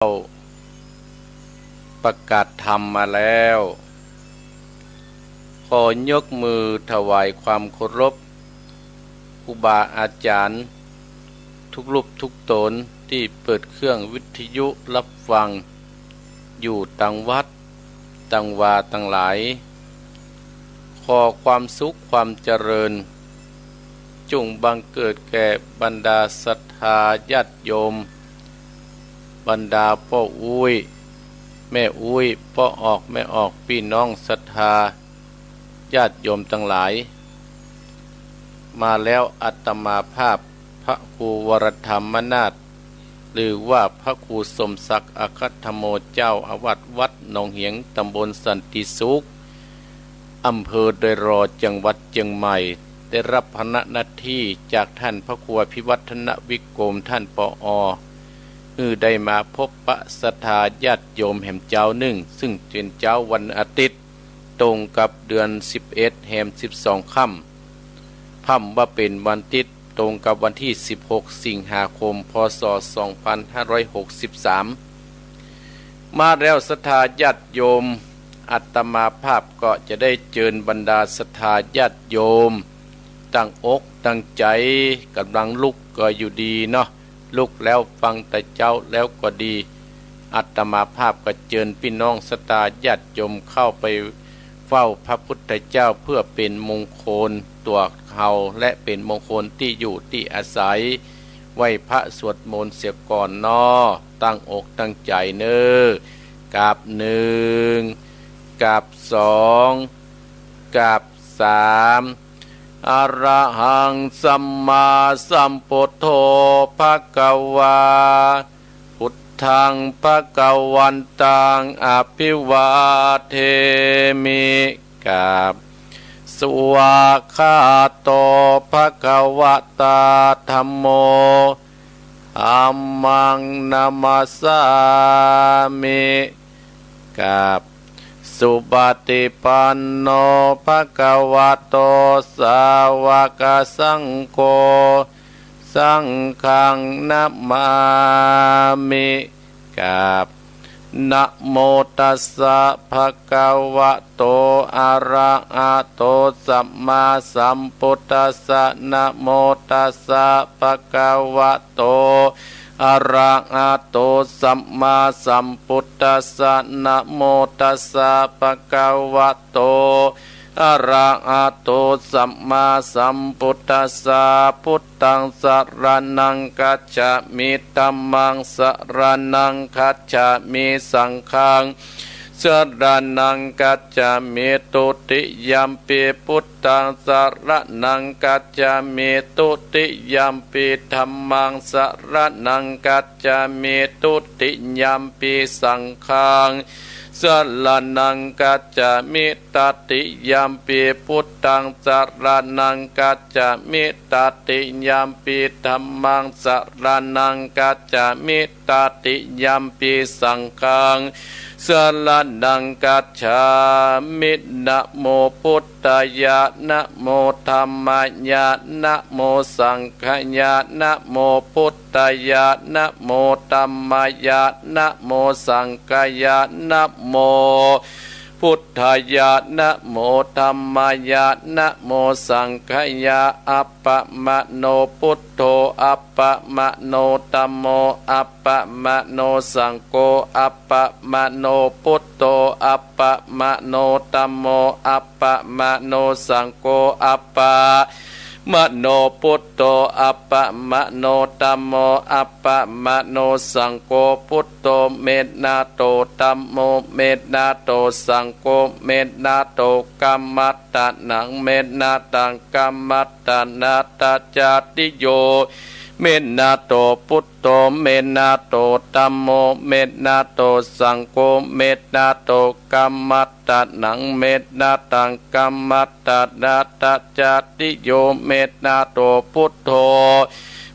เราประกาศธรรมมาแล้วขอยกมือถวายความเคารพครูบาอาจารย์ทุกรูปทุกตนที่เปิดเครื่องวิทยุรับฟังอยู่ต่างวัดต่างวาต่างหลายขอความสุขความเจริญจงบังเกิดแก่บรรดาศรัทธาญาติโยมบรรดาพ่ออุ้ยแม่อุ้ยพ่อออกแม่ออกพี่น้องศรัทธาญาติโยมทั้งหลายมาแล้วอาตมาภาพพระครูวรธรรมนาถหรือว่าพระครูสมศักดิ์อคัตถโมเจ้าอาวาสวัดหนองเหียงตำบลสันติสุขอำเภอโดยรอจังหวัดเชียงใหม่ได้รับพระหน้าที่จากท่านพระครูพิวัฒนวิกรมท่านปอได้มาพบปะศรัทธาญาติโยมแห่งเจ้าหนึ่งซึ่งเป็นเจ้าวันอาทิตย์ตรงกับเดือน11แห่ม12ค่ำค่ำว่าเป็นวันอาทิตย์ตรงกับวันที่16สิงหาคมพศ2563มาแล้วศรัทธาญาติโยมอาตมาภาพก็จะได้เชิญบรรดาศรัทธาญาติโยมตั้งอกตั้งใจกำลังลุกก็อยู่ดีเนาะลุกแล้วฟังแต่เจ้าแล้วก็ดีอาตมาภาพก็เชิญพี่น้องศรัทธาญาติโยมเข้าไปเฝ้าพระพุทธเจ้าเพื่อเป็นมงคลตัวเขาและเป็นมงคลที่อยู่ที่อาศัยไหว้พระสวดมนต์เสียก่อนนอตั้งอกตั้งใจเนอกราบหนึ่งกราบสองกราบสามอะระหังสัมมาสัมพุทโธภควาพุทธังภควันตังอภิวาเทมิกราบสวากขาโตภควตาธัมโมธัมมังนามัสสามิกราบสุปฏิปันโนภควโตสาวกสังโฆสังฆังนัมมามิกราบนะโมตัสสะภะคะวะโตอะระหะโตสัมมาสัมพุทธัสสะนะโมตัสสะภะคะวะโตอะระหะโตสัมมาสัมพุทธัสสะนะโมตัสสะภะคะวะโตอะระหะโตสัมมาสัมพุทธัสสะพุทธังสรณังคัจฉามิธัมมังสรณังคัจฉามิสังฆังสรณังคัจฉามิตุติยัมปิพุทธังสรณังคัจฉามิตุติยัมปิธัมมังสรณังคัจฉามิตุติยัมปิสังฆังสรณังคัจฉามิตติยัมปิพุทธังสรณังคัจฉามิตติยัมปิธัมมังสรณังคัจฉามิตติยัมปิสังฆังสรณังคัจฉามินะโมพุทธายะนะโมธัมมายะนะโมสังฆายะนะโมพุทธายะนะโมธัมมายะนะโมสังฆายะนะโมพุทธายะนะโมธัมมายะนะโมสังฆายะอัปปะมะโนพุทโธอัปปะมะโนธัมโมอัปปะมะโนสังโฆอัปปะมะโนพุทโธอัปปะมะโนธัมโมอัปปะมะโนสังโฆอัปปะมะโนพุทโธอัปปะมะโนธัมโมอัปปะมะโนสังโฆพุทโธเมตนาโตธัมโมเมตนาโตสังโฆเมตนาโตกัมมัตตะนังเมตนาตังกัมมัตตะนาตจาติโยเมตนาโตพุทโธเมตนาโตธัมโมเมตนาโตสังโฆเมตนาโตกัมมัตตะนังเมตนาตังกัมมัตตะนาตจาติโยเมตนาโตพุทโธ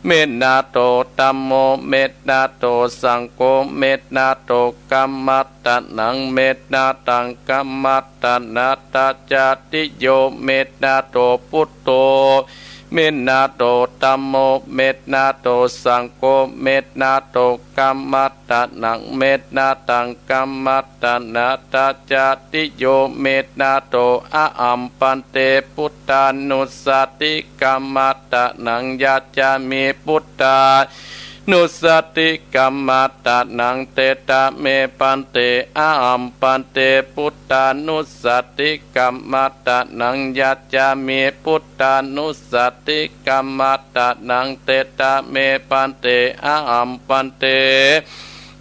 เมตนาโตธัมโมเมตนาโตสังโฆเมตนาโตกัมมัตตะนังเมตนาตังกัมมัตตะนาตจาติโยเมตนาโตพุทโธ เมตนาโตธัมโมเมตนาโตสังโฆเมตนาโตกัมมัตตะนังเมตนาตังกัมมัตตนาตาจาติโยเมตนาโตอะอัมปันเตพุทธานุสติกัมมัตตะนังยาจามิพุทธานุสติกัมมัตตะนังเตตะเมปันเตอะอัมปันเตพุทธานุสติกัมมัตตะนังยาจามิพุทธานุสติกัมมัตตะนังเตตะเมปันเตอะอัมปันเต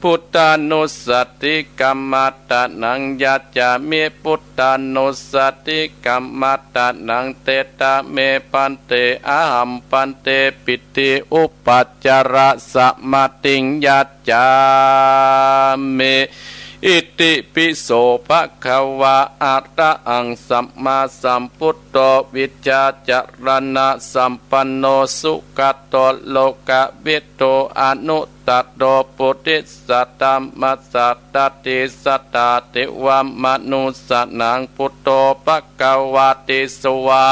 พุทธานุสติกัมมัตตะนังยาจามิพุทธานุสติกัมมัตตะนังเตตะเมปันเตอะหัมปันเตปิติอุปัจจารสมาติงยาจามิอิติปิโสภะคะวะอะระหังสัมมาสัมพุทโธวิชาจารณะสัมปันโนสุขโตโลกวิโตอนุตตโตปุริสัตตมัสสัตตติสัตตาติวามนุสนังพุทโธภะคะวะติสวา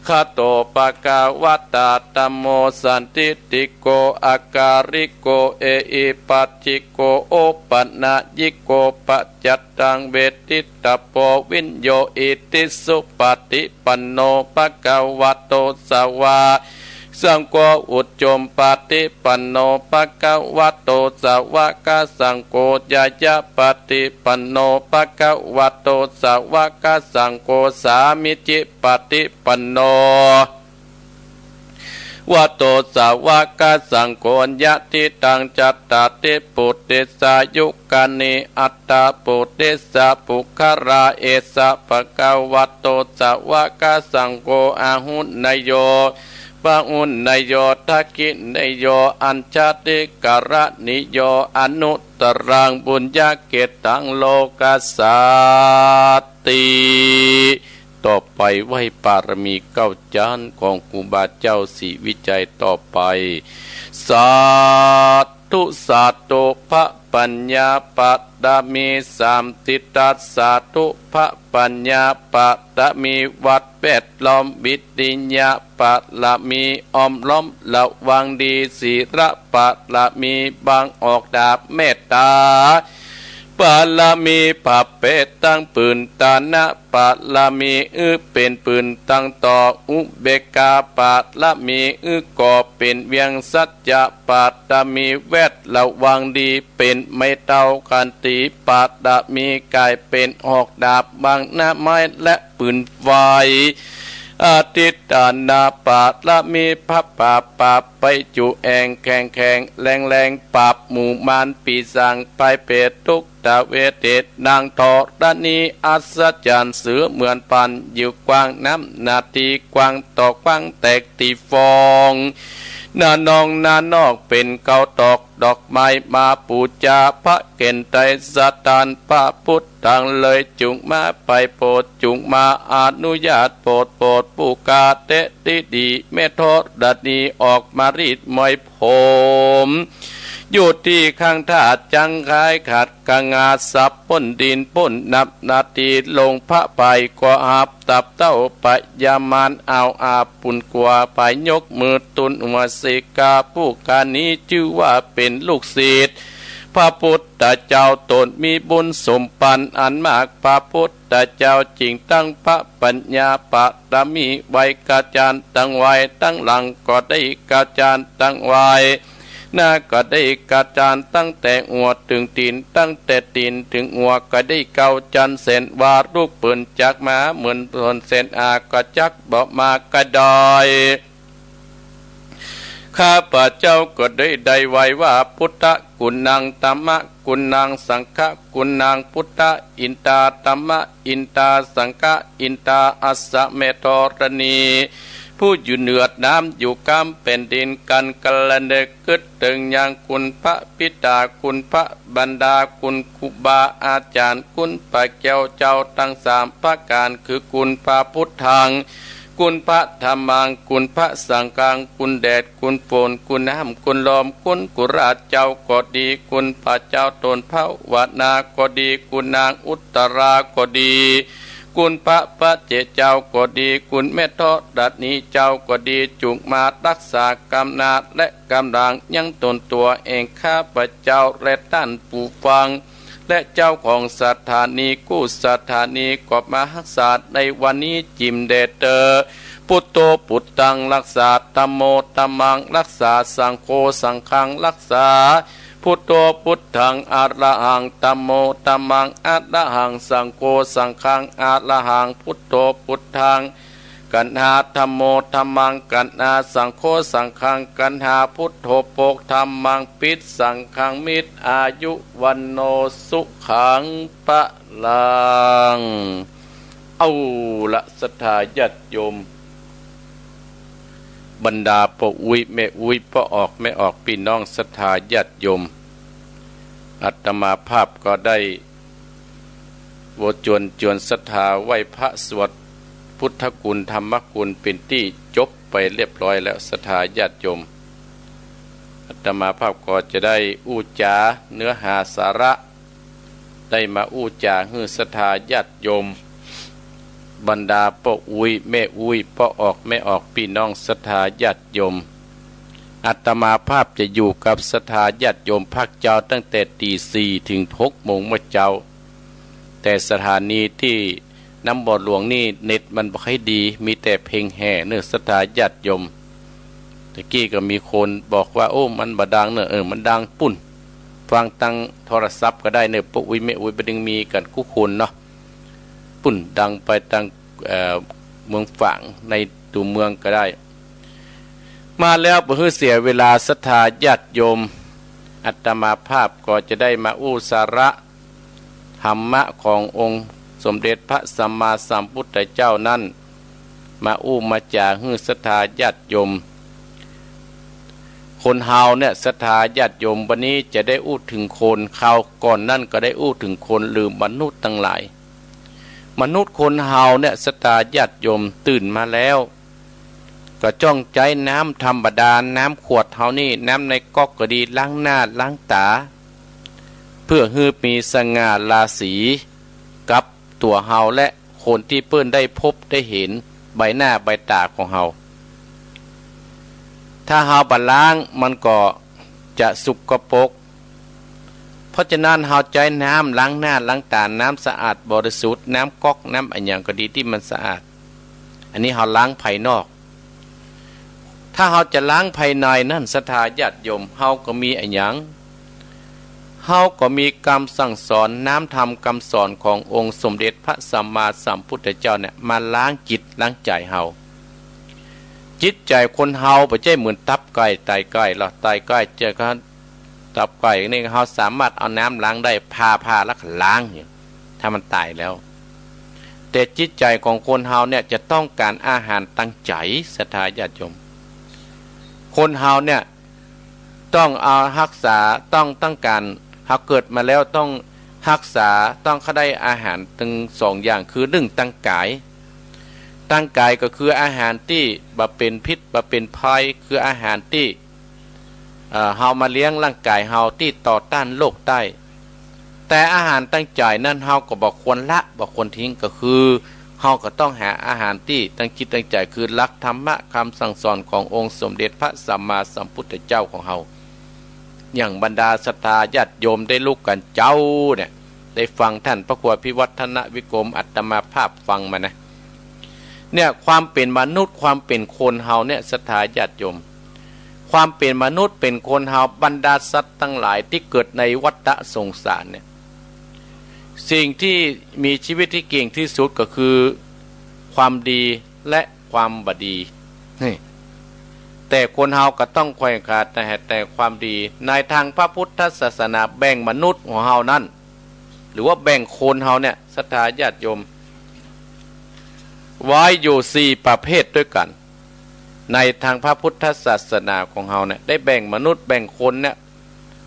คาโตปะกาวตาตัมโมสันติติโกอาการิโกเออิปัจจิโกโอปันนายิโกปัจจัตตังเวทิตาโปวินโยอิติสุปฏิปันโนปะกาวโตสาวาสังโฆอุจจมปฏิปันโนปะกาวโตสาวกสังโฆยายะปฏิปันโนปะกาวโตสาวกสังโฆสามิจิปฏิปันโนวัตโตสาวกสังโฆยะทิตังจัตตาติปุติสายุกานิอัตตาปุติสาปุคราเอสะปะกาวโตสาวกสังโฆอาหุนโยปะอุนนโยทักขินโยอัญชาติกรณิโยอนุตรังบุญญาเกตังโลกัสสติต่อไปไหวปารมีเก้าจานของครูบาเจ้าศรีวิจัยต่อไปสาธุสาธุพระปัญญาปัตตมีสามทิฏฐัสสาธุพระปัญญาปัตตมีวัดแวดล้อมวิติญญาปัตละมีอ้อมล้อมระวังดีศีระปัตละมีบางออกดาบเมตตาปาลามีปัปเปตั้งปืนตานะปาลามีเป็นปืนตั้งต่ออุเบกาปาลามีก่อเป็นเวียงสัจจะปาตามีแวดระวังดีเป็นไม่เท่ากันตีปาตามีกายเป็นออกดาบบางหน้าไม้และปืนไฟอาทิตตานาปาละมีพับปาปาไปจุแองแข่งแข่งแรงแรงปาบหมู่มานปีสังไปเปตทุกตะเวเตตนางทอรณีอัศจรรย์เสือเหมือนปันอยู่กว้างน้ำนาทีกว้างต่อกว้างแตกตีฟองนานองนานอกเป็นเกาตอกดอกไม้มาปูจาพระเกณฑ์ไตรสตานพระพุทธังเลยจุงมาไปโปรดจุงมาอนุญาตโปรดปูกาเตติดีเมทอดนีออกมารีดมอยผมอยู่ที่ข้างท่าจังคายขัดกงาสับป้นดินป้นนับนาทีลงพระไปก็อาบตับเต้าปะยามานเอาอาปุ่นกว่าไปยกมือตุนวสิกาผู้การนี้ชื่อว่าเป็นลูกศิษย์พระพุทธเจ้าตนมีบุญสมปันอันมากพระพุทธเจ้าจริงตั้งพระปัญญาปะตามีไว้กาจารตั้งไว้ตั้งหลังก็ได้กาจารตั้งไว้น่าก็ได้กาจารตั้งแต่หัวถึงตีนตั้งแต่ตีนถึงหัวก็ได้เกาจันเส้นวารูปปืนจักมาเหมือนปืนเส้นอาก็จักบอกมากระดอยข้าพระเจ้าก็ได้ไว้ว่าพุทธกุณังธัมมะกุณังสังฆกุณังพุทธอินตาธัมมะอินตาสังฆอินตาอัสสะเมธรณีผู้อยู่เหนือน้ำอยู่กำเป็นดินกันกัลเนกึดตึงยังคุณพระปิตาคุณพระบรรดาคุณครูบาอาจารย์คุณพระแก้วเจ้าทั้งสามประการคือคุณพระพุทธังคุณพระธรรมังคุณพระสังฆังคุณแดดคุณฝนคุณน้ำคุณลมคุณกุราชเจ้าก็ดีคุณพระเจ้าตนพระวนาก็ดีคุณนางอุตราก็ดี กุณพระปะเจเจ้าก็ดีกุณแม่ทอดัดนี้เจ้าก็ดีจุกมารักษากำนาดและกำลังยังตนตัวเองข้าพเจ้าและท่านผู้ฟังและเจ้าของสถานีกู้สถานีกอบมารักษาในวันนี้จิมเดเตอพุทโธพุทธังรักษาธัมโมธัมมังรักษาสังโฆสังฆังรักษาพุทโธพุทธังอะระหังธัมโมธัมมังอะระหังสังโฆสังฆังอะระหังพุทโธพุทธังกันหาธัมโมธัมมังกันหาสังโฆสังฆังกันหาพุทโธโภคธัมมังปิดสังฆังมิตรอายุวันโนสุขังปะลังเอาละศรัทธาญาติโยมบรรดาพ่ออุ้ยแม่อุ้ยพ่อออกแม่ออกพี่น้องศรัทธาญาติโยมอาตมาภาพก็ได้จวนศรัทธาไหว้พระสวดพุทธคุณธรรมคุณเป็นที่จบไปเรียบร้อยแล้วศรัทธาญาติโยมอาตมาภาพก็จะได้อู้จาเนื้อหาสาระได้มาอู้จาฮือศรัทธาญาติโยมบรรดาพ่ออุ้ยแม่อุ้ยพ่อออกแม่ออกพี่น้องศรัทธาญาติโยมอาตมาภาพจะอยู่กับศรัทธาญาติโยมภาคเจ้าตั้งแต่ตี4ถึง6 โมงเมื่อเจ้าแต่สถานีที่น้ำบ่อหลวงนี่เน็ตมันบ่ค่อยดีมีแต่เพลงแห่เนื้อศรัทธาญาติโยมตะกี้ก็มีคนบอกว่าโอ้มันบ่ดังเนอะมันดังปุ่นฟังตั้งโทรศัพท์ก็ได้เนอะปุ๊อุ้ยแม่อุ้ยบ่ดึงมีกันคู่คนเนาะปุ่นดังไปทางเมืองฝางในตัวเมืองก็ได้มาแล้วบ่ฮือเสียเวลาศรัทธาญาติโยมอาตมาภาพก็จะได้มาอู้สาระธรรมะขององค์สมเด็จพระสัมมาสัมพุทธเจ้านั้นมาอู้มาจาฮือศรัทธาญาติโยมคนเฮาเนี่ยศรัทธาญาติโยมวันนี้จะได้อู้ถึงคนข่าวก่อนนั่นก็ได้อู้ถึงคนลืมมนุษย์ทั้งหลายมนุษย์คนเฮาเนี่ยศรัทธาญาติโยมตื่นมาแล้วก็จ้องใจน้ำธรรมดาน้ำขวดเฮานี่น้ำในก๊อกก็ดีล้างหน้าล้างตาเพื่อให้มีสง่าราศีกับตัวเฮาและคนที่เปิ้นได้พบได้เห็นใบหน้าใบตาของเฮาถ้าเฮาบ่ล้างมันก็จะสุกปรกเพราะฉะนั้นเฮาใจน้ำล้างหน้าล้างตาน้ำสะอาดบริสุทธิ์น้ำก๊อกน้ำอันอย่างก็ดีที่มันสะอาดอันนี้เฮาล้างภายนอกถ้าเฮาจะล้างภายในนั่นศรัทธาญาติโยมเฮาก็มีอันอย่างเฮาก็มีคำสั่งสอนน้ำธรรมคำสอนขององค์สมเด็จพระสัมมาสัมพุทธเจ้าเนี่ยมาล้างจิตล้างใจเฮาจิตใจคนเฮาบ่ใช่เหมือนตับไก่ไตไก่หรอกไตไก่เจอกันตับไก่นี่เฮาสามารถเอาน้ำล้างได้พาแล้วก็ล้างเนี่ยถ้ามันตายแล้วแต่จิตใจของคนเฮาเนี่ยจะต้องการอาหารตั้งใจศรัทธาญาติโยมคนเฮาเนี่ยต้องเอารักษาต้องการเฮาเกิดมาแล้วต้องรักษาต้องเขาได้อาหารถึง2 อย่างคือ1ตั้งกายก็คืออาหารที่บ่เป็นพิษบ่เป็นภัยคืออาหารที่เฮามาเลี้ยงร่างกายเฮาที่ต่อต้านโรคได้แต่อาหารตั้งใจนั่นเฮาก็บ่ควรละบ่ควรทิ้งก็คือเฮาก็ต้องหาอาหารที่ตั้งจิตตั้งใจคือหลักธรรมะคำสั่งสอนขององค์สมเด็จพระสัมมาสัมพุทธเจ้าของเฮาอย่างบรรดาศรัทธาญาติโยมได้ลุกกันเจ้าเนี่ยได้ฟังท่านพระครูพิวัฒนวิกรมอัตมาภาพฟังมานะเนี่ยความเป็นมนุษย์ความเป็นคนเฮาเนี่ยศรัทธาญาติโยมความเป็นมนุษย์เป็นคนเฮาบรรดาสัตว์ทั้งหลายที่เกิดในวัฏสงสารเนี่ยสิ่งที่มีชีวิตที่เก่งที่สุดก็คือความดีและความบดีนี่แต่คนเฮาก็ต้องควายขาดแต่ความดีในทางพระพุทธศาสนาแบ่งมนุษย์ของเฮานั้นหรือว่าแบ่งคนเฮาเนี่ยศรัทธาญาติโยมไว้อยู่4 ประเภทด้วยกันในทางพระพุทธศาสนาของเฮาเนี่ยได้แบ่งมนุษย์แบ่งคนเนี่ย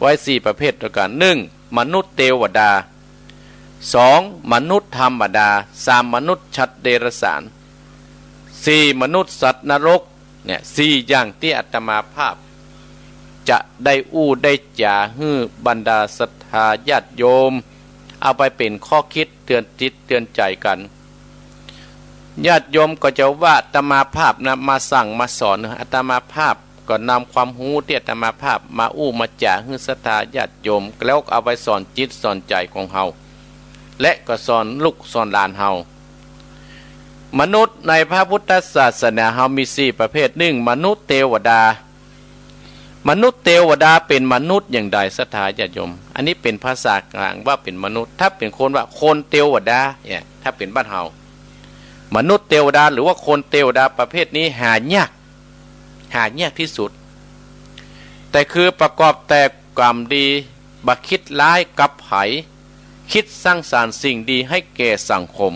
ไว้4 ประเภทด้วยกัน1มนุษย์เทวดา2มนุษย์ธรรมดา3มนุษย์ชัดเดรัจฉาน4มนุษย์สัตว์นรกเนี่ย4อย่างที่อาตมาภาพจะได้อู้ได้จ่าฮื้อบรรดาศรัทธาญาติโยมเอาไปเป็นข้อคิดเตือนจิตเตือนใจกัน ญาติโยมก็จะว่าอาตมาภาพนะมาสั่งมาสอนอาตมาภาพก็นำความรู้ที่อาตมาภาพมาอู้มาจ่าให้ศรัทธาญาติโยมแล้วเอาไปสอนจิตสอนใจของเฮาและก็สอนลูกสอนหลานเฮามนุษย์ในพระพุทธศาสนาเฮามี4ประเภท1มนุษย์เทวดามนุษย์เทวดาเป็นมนุษย์อย่างใดศรัทธาญาติโยมอันนี้เป็นภาษากลางว่าเป็นมนุษย์ถ้าเป็นคนว่าคนเทวดาเนี่ยถ้าเป็นบ้านเฮามนุษย์เทวดาหรือว่าคนเทวดาประเภทนี้หายากที่สุดแต่คือประกอบแต่กรรมดีบักคิดร้ายกับไผคิดสร้างสรรค์สิ่งดีให้แก่สังคม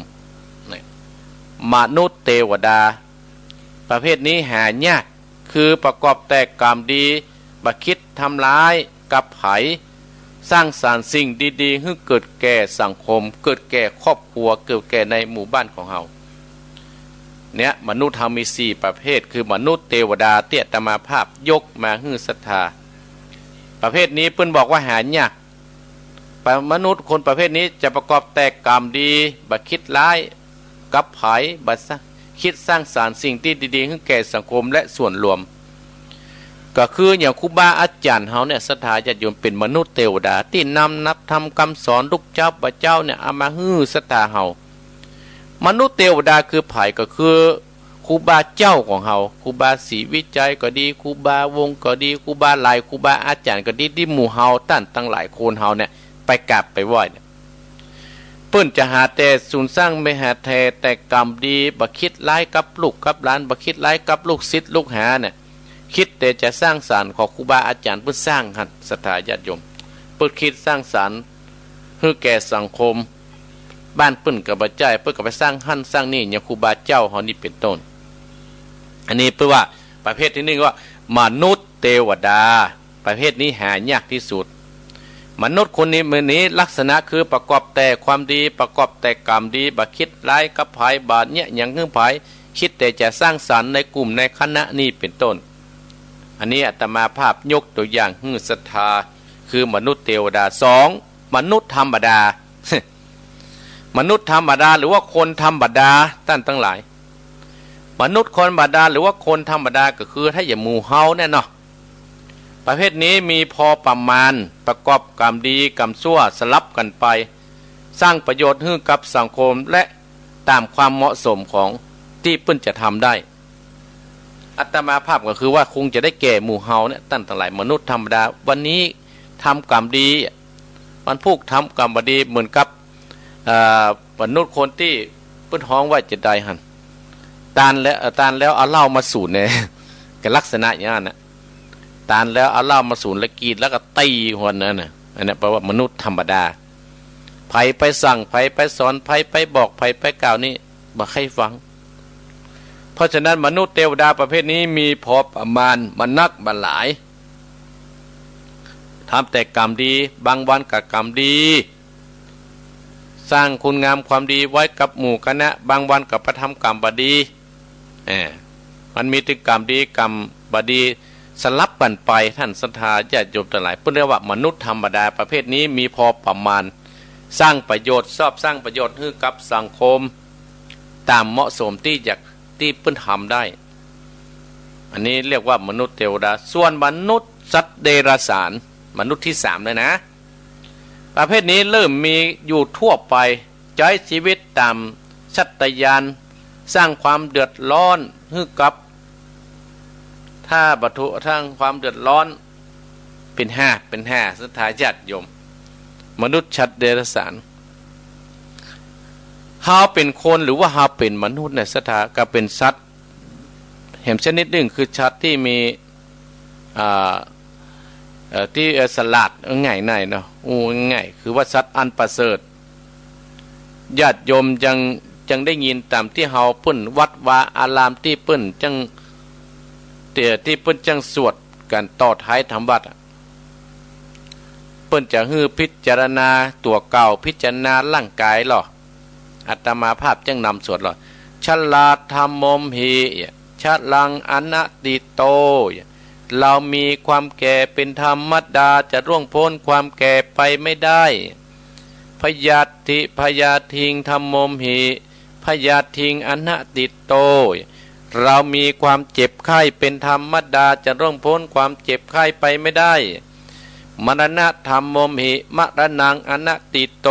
มนุษย์เทวดาประเภทนี้หายากคือประกอบแต่กรรมดีบักคิดทำร้ายกับไผสร้างสรรค์สิ่งดีๆให้เกิดแก่สังคมเกิดแก่ครอบครัวเกิดแก่ในหมู่บ้านของเฮาเนี่ยมนุษย์เฮามี4ประเภทคือมนุษย์เทวดาเตี้ยตมาภาพยกมาให้ศรัทธาประเภทนี้เพิ่นบอกว่าหายากมนุษย์คนประเภทนี้จะประกอบแต่กรรมดีบักคิดร้ายกับไผบัดคิดสร้างสรรค์สิ่งที่ดีๆให้แก่สังคมและส่วนรวมก็คืออย่างครูบาอาจารย์เฮาเนี่ยศรัทธาญาติโยมเป็นมนุษย์เทวดาที่นำนับทำคำสอนลูกเจ้าพระเจ้าเนี่ยเอามาให้ศรัทธาเฮามนุษย์เทวดาคือไผก็คือครูบาเจ้าของเฮาครูบาศรีวิจัยก็ดีครูบาวงก็ดีครูบาหลายครูบาอาจารย์ก็ดีที่หมู่เฮาตั้นตั้งหลายคนเฮาเนี่ยไปกราบไปไหว้เนี่ยเพิ่นจะหาแต่สูญสร้างไม่หาแต่กรรมดีบ่คิดร้ายกับลูกกับหลานบ่คิดร้ายกับลูกศิษย์ลูกหาเนี่ยคิดแต่จะสร้างสรรค์ของครูบาอาจารย์เพื่อสร้างหันศรัทธาญาติโยมเพื่อคิดสร้างสรรค์ให้แก่สังคมบ้านเปิ้นกับบ่ใจเปิ้นก็ไปสร้างหั่นสร้างนี่อย่างครูบาเจ้าเฮานี่เป็นต้นอันนี้เพื่อว่าประเภทที่1ว่ามนุษย์เทวดาประเภทนี้หายากที่สุดมนุษย์คนนี้มือนี้ลักษณะคือประกอบแต่ความดีประกอบแต่กรรมดีบ่คิดร้ายกับไผบาดเนี่ยอย่างหึ่งไผคิดแต่จะสร้างสรรค์ในกลุ่มในคณะนี้เป็นต้นอันนี้อาตมาภาพยกตัวอย่างให้ศรัทธาคือมนุษย์เทวดา2มนุษย์ธรรมดา มนุษย์ธรรมดาหรือว่าคนธรรมดาท่านทั้งหลายมนุษย์คนธรรมดาหรือว่าคนธรรมดาก็คือถ้าอย่างหมู่เฮาเนี่ยเนาะประเภทนี้มีพอประมาณประกอบกรรมดีกรรมชั่วสลับกันไปสร้างประโยชน์ให้กับสังคมและตามความเหมาะสมของที่เพิ่นจะทำได้อัตมาภาพก็คือว่าคงจะได้แก่หมู่เฮาเนี่ยตั้งแต่หลายมนุษย์ธรรมดาวันนี้ทำกรรมดีมันพูกทำกรรมดีเหมือนกับมนุษย์คนที่เพิ่นฮ้องว่าจะได้หันตานแล้วเอาเหล้ามาสูบเนี่ยกับลักษณะอย่างนั้นนะตานแล้วเอาเหล้ามาสูบแล้วกินแล้วก็ตีคนนั้นน่ะอันนี้แปลว่ามนุษย์ธรรมดาไผไปสั่งไผไปสอนไผไปบอกไผไปกล่าวนี่บ่ใครฟังเพราะฉะนั้นมนุษย์เทวดาประเภทนี้มีพอประมาณมันนักบันหลายทำแต่กรรมดีบางวันกับกรรมดีสร้างคุณงามความดีไว้กับหมู่คณะบางวันกับประทำกรรมบดีมันมีถึงกรรมดีกรรมบดีสลับกันไปท่านศรัทธาญาติโยมทั้งหลายเพิ่นเรียกว่ามนุษย์ธรรมดาประเภทนี้มีพอประมาณสร้างประโยชน์สร้างประโยชน์ให้กับสังคมตามเหมาะสมที่เพิ่นทำได้อันนี้เรียกว่ามนุษย์เทวดาส่วนมนุษย์สัตว์เดรัจฉานมนุษย์ที่3เลยนะประเภทนี้เริ่มมีอยู่ทั่วไปใช้ชีวิตตามสัตยานสร้างความเดือดร้อนให้กับถ้าบัตุทางความเดือดร้อนเป็นห้าศรัทธาญาติโยมมนุษย์สัตว์เดรัจฉานเฮาเป็นคนหรือว่าเฮาเป็นมนุษย์เนี่ยศรัทธาก็เป็นสัตว์เห็นชนิดหนึ่งคือสัตว์ที่มีที่สลัดง่ายหน่อยเนาะง่ายคือว่าสัตว์อันประเสริฐญาติโยมจังได้ยินตามที่เฮาเปิ้นวัดวาอารามที่เปิ้นจังที่เปิ้นจังสวดกันต่อท้ายธรรมวัดเปิ้นจะฮื้อพิจารณาตัวเก่าพิจารณาร่างกายหรออาตมาภาพจังนำสวดหรอชลาธรรมมหีชะลังอนัตติโตเรามีความแก่เป็นธรรมดาจะร่วงพ้นความแก่ไปไม่ได้พยาธิพยาทิงธรรมมหิพ พยาทิงอนัตติโตเรามีความเจ็บไข้เป็นธรรมดาจะร่วงพ้นความเจ็บไข้ไปไม่ได้มรณะธรรมโมหิมรณังอนัตติโต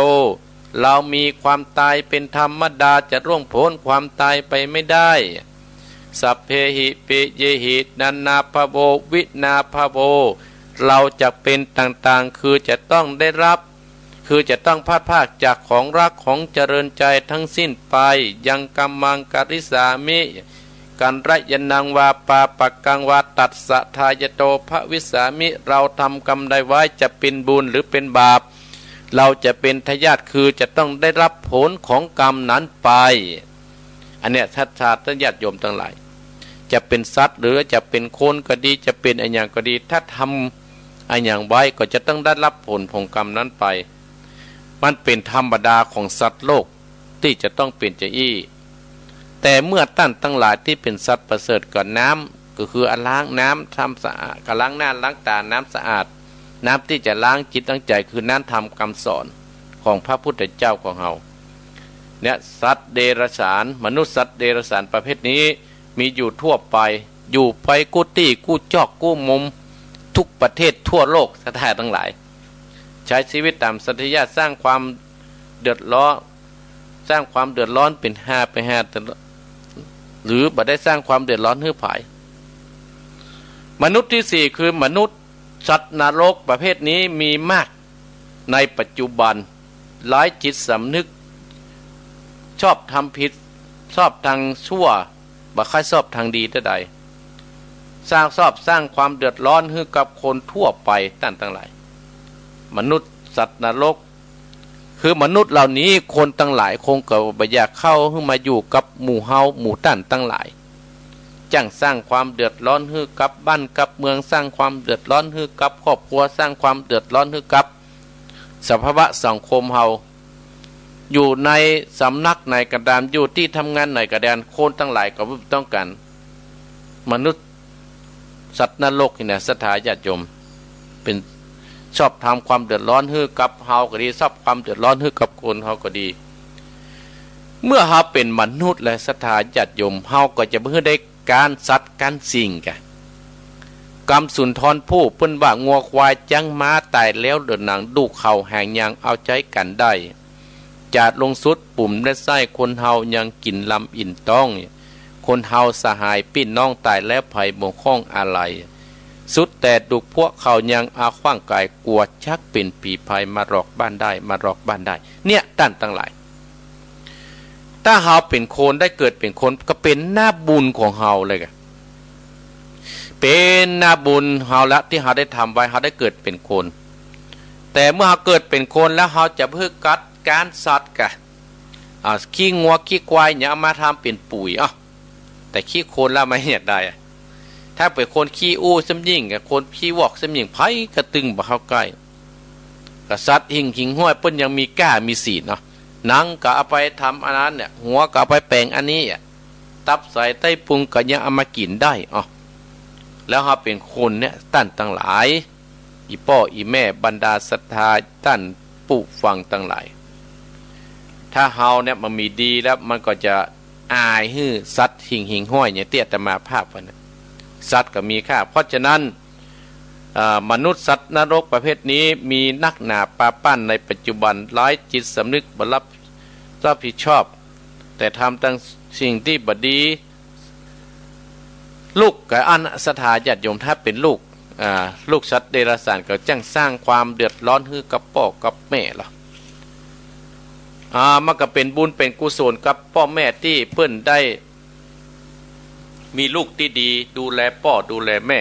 เรามีความตายเป็นธรรมดาจะร่วงพ้นความตายไปไม่ได้สัพเพหิปิเยหินันนาภโววินาภโวเราจะเป็นต่างๆคือจะต้องได้รับคือจะต้องพลาดพลาดจากของรักของเจริญใจทั้งสิ้นไปยังกัมมังกริสามิกันไรยนังวาปาปักกังวาตัดสะทายโตภวิสามิเราทำกรรมใดไว้จะเป็นบุญหรือเป็นบาปเราจะเป็นทายาทคือจะต้องได้รับผลของกรรมนั้นไปอันเนี้ยทัศน์ญาติโยมทั้งหลายจะเป็นสัตว์หรือจะเป็นคนก็ดีจะเป็นอันอย่างก็ดีถ้าทำอันอย่างไว้ก็จะต้องได้รับผลของกรรมนั้นไปมันเป็นธรรมดาของสัตว์โลกที่จะต้องเป็นจะอี้แต่เมื่อท่านทั้งหลายที่เป็นสัตว์ประเสริฐก่อนน้ำก็คือล้างน้ำทำสะอาดก็ล้างหน้าล้างตาน้ำสะอาดน้ำที่จะล้างจิตตั้งใจคือน้ำทำคำสอนของพระพุทธเจ้าของเราเนี่ยสัตว์เดรัจฉานมนุษย์สัตว์เดรัจฉานประเภทนี้มีอยู่ทั่วไปอยู่ไปกู้ตี้กู้จอกกู้มุมทุกประเทศทั่วโลกสถานทั้งหลายใช้ชีวิตตามสัตยาสร้างความเดือดร้อนสร้างความเดือดร้อนเป็นไปหรือบ่ได้สร้างความเดือดร้อนให้ผายมนุษย์ที่สี่คือมนุษย์สัตว์นรกประเภทนี้มีมากในปัจจุบันหลายจิตสำนึกชอบทำผิดชอบทางชั่วบ่ค่อยชอบทางดีเท่าใดสร้างความเดือดร้อนให้กับคนทั่วไปตั้งหลายมนุษย์สัตว์นรกคือมนุษย์เหล่านี้คนตั้งหลายคงก็บ่อยากเข้าให้มาอยู่กับหมู่เฮาหมู่ตั้นตั้งหลายจังสร้างความเดือดร้อนให้กับบ้านกับเมืองสร้างความเดือดร้อนให้กับครอบครัวสร้างความเดือดร้อนให้กับสภาวะสังคมเฮาอยู่ในสำนักในกระดานอยู่ที่ทำงานในกระดานคนตั้งหลายก็ต้องการมนุษย์สัตว์นรกนี่นะสถาญาติโยมเป็นชอบทำความเดือดร้อนให้กับเฮาก็ดีชอบความเดือดร้อนให้กับคนเฮาก็ดีเมื่อเฮาเป็นมนุษย์และสถาญาติโยมเฮาก็จะเพื่อได้การสัตว์การสิ่งกันกำสุนทรผู้เปิ้นว่างัวควายจังม้าตายแล้วเดินหนังดูเข่าแห่งยังเอาใจกันได้จาดลงสุดปุ่มและไส้คนเฮายังกินลำอิ่นต้องคนเฮาสหายปิ้นน้องตายแล้วไผ่บ่ข้องอะไรสุดแต่ดุพวกเขายังอาขว้างกายกลัวชักเป็นผีภัยมาหลอกบ้านได้มาหลอกบ้านได้เนี่ยด้านตั้งหลายถ้าเฮาเป็นคนได้เกิดเป็นคนก็เป็นหน้าบุญของเฮาเลยกันเป็นหน้าบุญเฮาละที่เฮาได้ทำไว้เฮาได้เกิดเป็นคนแต่เมื่อเฮาเกิดเป็นคนแล้วเฮาจะเพื่อกัดการสัตว์กันขี้งัวขี้ควายเนี่ยเอามาทำเป็นปุ๋ยแต่ขี้โคลนแล้วไม่เห็นได้ถ้าเป็นคนขี้อู้ซ้ำยิ่งกับคนขี้วอกซ้ำยิ่งไผ่กระตึงบ่เข้าใกล้กษัตริย์หิงห้วยเปิ้นยังมีก้ามีศีลหนังก็เอาไปทำอันนั้นเนี่ยหัวก็เอาไปแปลงอันนี้ตับใส่ใต้พุงก็ยังเอามากินได้แล้วเฮาเป็นคนเนี่ยตั้นตั้งหลายอีพ่ออีแม่บรรดาศรัทธาตั้นผู้ฟังตั้งหลายถ้าเฮาเนี่ยมันมีดีแล้วมันก็จะอายฮื้อสัตว์หิงห้อยเนี่ยเตี้ยแต่มาภาพวันนั้นสัตว์ก็มีค่าเพราะฉะนั้นมนุษย์สัตว์นรกประเภทนี้มีนักหนาปาปั้นในปัจจุบันหลายจิตสำนึกบ่รับผิดชอบแต่ทำตั้งสิ่งที่บดีลูกกับอันสถาญาติโยมถ้าเป็นลูกสัตว์เดรัจฉานก็จังสร้างความเดือดร้อนให้กับพ่อกับแม่หรอมันก็เป็นบุญเป็นกุศลกับพ่อแม่ที่เพิ่นได้มีลูกที่ดีดูแลพ่อดูแลแม่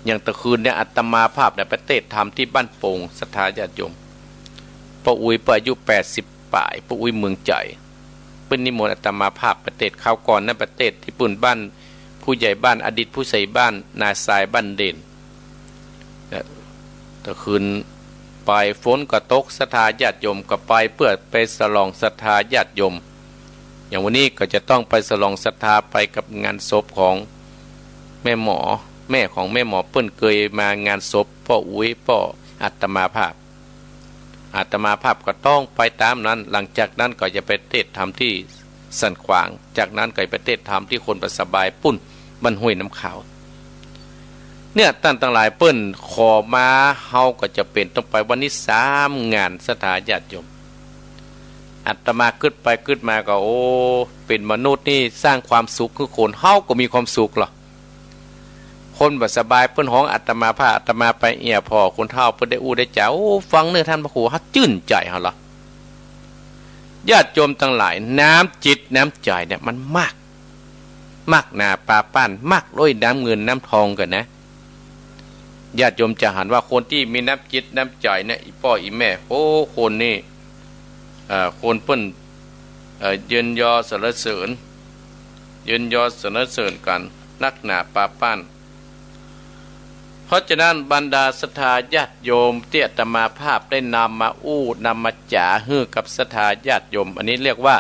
อย่างตะคืนเนี่ยอาตมาภาพในประเทศทำที่บ้านโป่งสถาญาติโยมป้าอุ้ยอายุ80ป่ายป้าอุ้ยเมืองใจเป็นนิมนต์อาตมาภาพประเทศข้าวก่อนนั้นประเทศที่ปุ่นบ้านผู้ใหญ่บ้านอดีตผู้ใหญ่บ้านนาทรายบ้านเด่นตะคืนไปฝนก็ตกศรัทธาญาติโยมก็ไปเพื่อไปฉลองศรัทธาญาติโยมอย่างวันนี้ก็จะต้องไปฉลองศรัทธาไปกับงานศพของแม่หมอแม่ของแม่หมอเปิ้นเคยมางานศพพ่ออุ้ยพ่ออาตมาภาพก็ต้องไปตามนั้นหลังจากนั้นก็จะไปเทศน์ธรรมที่ สันขวางจากนั้นก็ประเทศทำที่คนประสบายปุ้นมันห้วยน้ำขาวเนี่ยตั้งต่างหลายเปิ้นขอมาเฮาก็จะเป็นต้องไปวันนี้3 งานสถาญาติโยมอาตมาขึ้นไปขึ้นมาก็โอ้เป็นมนุษย์นี่สร้างความสุขคือคนเฮาก็มีความสุขหรอคนบ่สบายเปิ้นห้องอาตมาพาอาตมาไปเอียพ่อคนเฒ่าเปิ้นได้อู้ได้จ้าโอ้ฟังเนื้อท่านพระครูเฮาจื่นใจเฮาล่ะญาติโยมทั้งหลายน้ำจิตน้ำใจเนี่ยมันมากหนาปลาป้านมากด้วยน้ำเงินน้ำทองกันนะญาติโยมจะหันว่าคนที่มีน้ำจิตน้ำใจเนี่ยอีพ่ออีแม่โอ้คนนี่คนเปิ้นยืนยอสรรเสริญยืนยอสรรเสริญกันนักหนาปลาป้านเพราะฉะนั้นบรรดาศรัทธาญาติโยมที่อาตมาภาพได้นำมานำมาจ่าฮื้อกับศรัทธาญาติโยมอันนี้เรียกว่า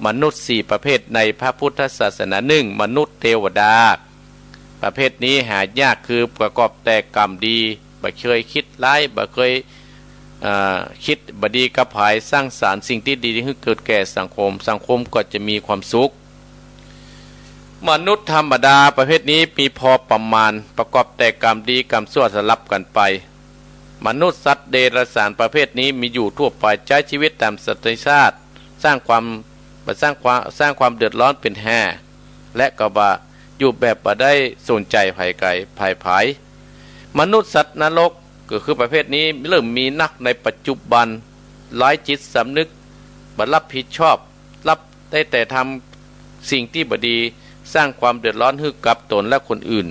มนุษย์4ประเภทในพระพุทธศาสนา1มนุษย์เทวดาประเภทนี้หายากคือประกอบแต่กรรมดีบ่เคยคิดร้ายบ่เคยคิดบดีกับภายสร้างสารรค์สิ่งที่ดีให้เกิดแก่สังคมก็จะมีความสุขมนุษย์ธรรมดาประเภทนี้มีพอประมาณประกอบแต่กรรมดีกรรมชั่วสลับกันไปมนุษย์สัตว์เดรัจฉานประเภทนี้มีอยู่ทั่วไปใช้ชีวิตตามสัตว์ชาติสร้างความเดือดร้อนเป็นแห่และก็บ่อยู่แบบบ่ได้สนใจภัยไกลภัยภายมนุษย์สัตว์นรกก็คือประเภทนี้เริ่มมีนักในปัจจุบันหลายจิตสำนึกบ่รับผิดชอบรับได้แต่ทำสิ่งที่บ่ดีสร้างความเดือดร้อนให้กับตนและคนอื่น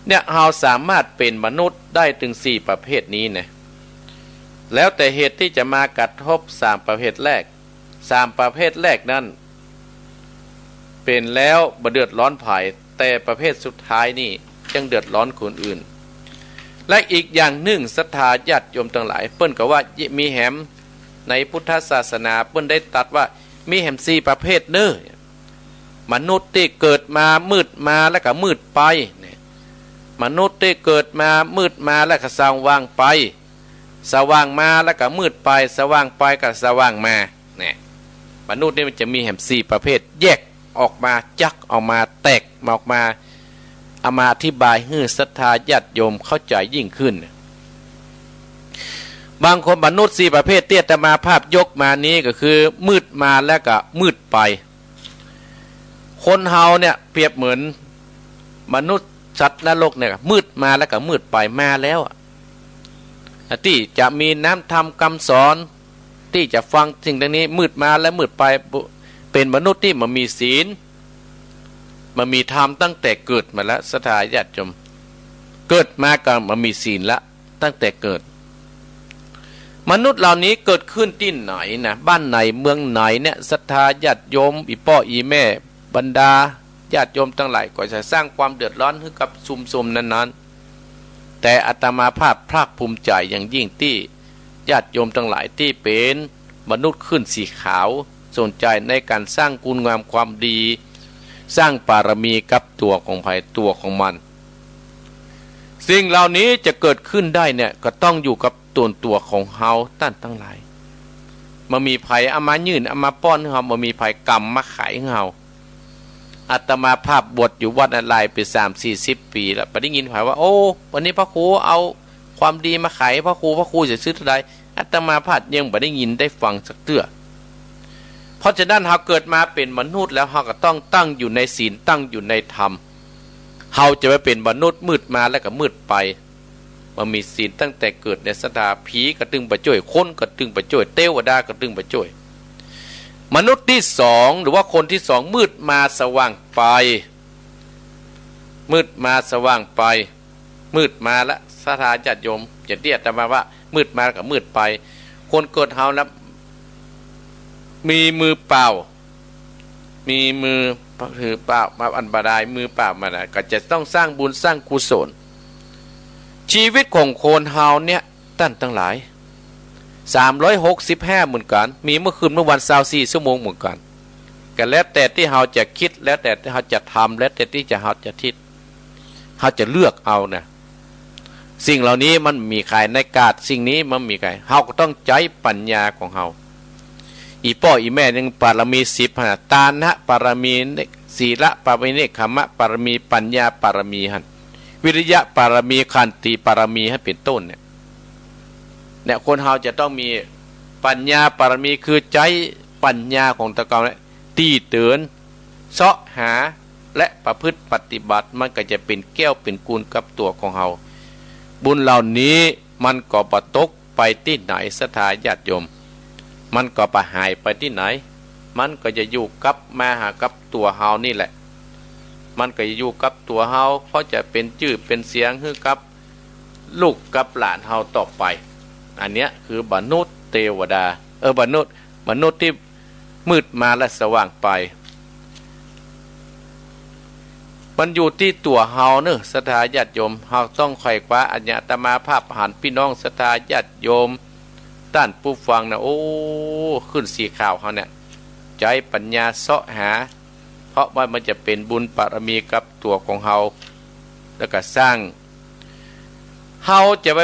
เนี่ยเราสามารถเป็นมนุษย์ได้ถึง4ประเภทนี้นะแล้วแต่เหตุที่จะมากระทบ3ประเภทแรก3ประเภทแรกนั้นเป็นแล้วบ่เดือดร้อนภายแต่ประเภทสุดท้ายนี่ยังเดือดร้อนคนอื่นและอีกอย่างหนึ่งศรัทธาญาติโยมทั้งหลายเปิ้นก็ว่ามีแหมในพุทธศาสนาเปิ้นได้ตรัสว่ามีแหม4ประเภทเน้อมนุษย์ที่เกิดมามืดมาแล้วก็มืดไปมนุษย์ที่เกิดมามืดมาแล้วก็สว่างไปสว่างมาแล้วก็มืดไปสว่างไปก็สว่างมาเนี่ยมนุษย์นี่มันจะมีแหม4ประเภทแยกออกมาจักออกมาแตกออกมาเอามาอธิบายให้ศรัทธาญาติโยมเข้าใจยิ่งขึ้นบางคนมนุษย์4ประเภทที่อาตมาภาพยกมานี้ก็คือมืดมาแล้วก็มืดไปคนเฮาเนี่ยเปรียบเหมือนมนุษย์สัตว์นรกเนี่ยมืดมาแล้วก็มืดไปมาแล้วที่จะมีน้ำธรรมคำสอนที่จะฟังสิ่งต่างนี้มืดมาและมืดไปเป็นมนุษย์ที่มันมีศีลมันมีธรรมตั้งแต่เกิดมาแล้วศรัทธาญาติโยมเกิดมาก็มันมีศีลละตั้งแต่เกิดมนุษย์เหล่านี้เกิดขึ้นที่ไหนนะบ้านไหนเมืองไหนเนี่ยศรัทธาญาติโยมอีพ่ออีแม่บรรดาญาติโยมทั้งหลายก็จะสร้างความเดือดร้อนให้กับชุมนั้นๆแต่อาตมาภาพภาคภูมิใจอย่างยิ่งที่ญาติโยมทั้งหลายที่เป็นมนุษย์ขึ้นสีขาวสนใจในการสร้างคุณงามความดีสร้างบารมีกับตัวของภัยตัวของมันสิ่งเหล่านี้จะเกิดขึ้นได้เนี่ยก็ต้องอยู่กับตัวของเฮาท่านทั้งหลายมันมีภัยเอามายื่นเอามาป้อนให้เฮามันมีภัยกรรมมาขายให้เฮาอาตมาภาพบวชอยู่วัดอะไรไป30-40 ปีแล้วไปได้ยินภัยว่าโอ้วันนี้พระครูเอาความดีมาขายพระครูจะซื้อเท่าใดอาตมาภาพยังไม่ได้ยินได้ฟังสักเตื้อเพราะฉะนั้นเฮาเกิดมาเป็นมนุษย์แล้วเฮาก็ต้องตั้งอยู่ในศีลตั้งอยู่ในธรรมเฮาจะไม่เป็นมนุษย์มืดมาแล้วก็มืดไปมันมีศีลตั้งแต่เกิดในศรัทธาผีก็ตึงประจ่วยคนก็ตึงประจ่วยเทวดาก็ตึงประจ่วยมนุษย์ที่2หรือว่าคนที่2มืดมาสว่างไปมืดมาสว่างไปมืดมาละศรัทธาญาติโยมจะเรียกแต่มาว่ามืดมากับมืดไปคนเกิดเฮาแล้วมีมือเปล่ามีมือถือเปล่ามาอันบาดายมือเปล่ามานะก็จะต้องสร้างบุญสร้างกุศลชีวิตของคนเฮาเนี่ยท่านทั้งหลาย365เหมือนกันมีเมื่อคืนเมื่อวัน24 ชั่วโมงเหมือนกันก็แล้วแต่ที่เฮาจะคิดแล้วแต่ที่เฮาจะทำแล้วแต่ที่เฮาจะคิดเฮาจะเลือกเอานะสิ่งเหล่านี้มันมีใครในกาดสิ่งนี้มันมีใครเฮาก็ต้องใช้ปัญญาของเฮา อีพ่ออีแม่ยังปารมี10หั่นตานะปารมีศีลปารมีเนกขมะปารมีปัญญาปารมีหั่นวิริยะปารมีขันติปารมีให้เป็นต้นเนี่ยคนเฮาจะต้องมีปัญญาปารมีคือใจปัญญาของตะเกาเนี่ยตีเตือนเสาะหาและประพฤติปฏิบัติมันก็จะเป็นแก้วเป็นกูลกับตัวของเฮาบุญเหล่านี้มันก็ประตกไปที่ไหนศรัทธาญาติโยมมันก็ประหายไปที่ไหนมันก็จะอยู่กับมาหากับตัวเฮานี่แหละมันก็จะอยู่กับตัวเฮาเพราะจะเป็นชื่อเป็นเสียงคือกับลูกกับหลานเฮาต่อไปอันเนี้ยคือมนุษย์เทวดามนุษย์ที่มืดมาและสว่างไปมันอยู่ที่ตัวเฮาเนอะศรัทธาญาติโยมเฮาต้องไขว่คว้าอัญญตมาภาพหันพี่น้องศรัทธาญาติโยมต้านผู้ฟังนะโอ้ขึ้นสีข่าวเฮาเนี่ยใจปัญญาเสาะหาเพราะว่ามันจะเป็นบุญบารมีกับตัวของเฮาแล้วก็สร้างเฮาจะไป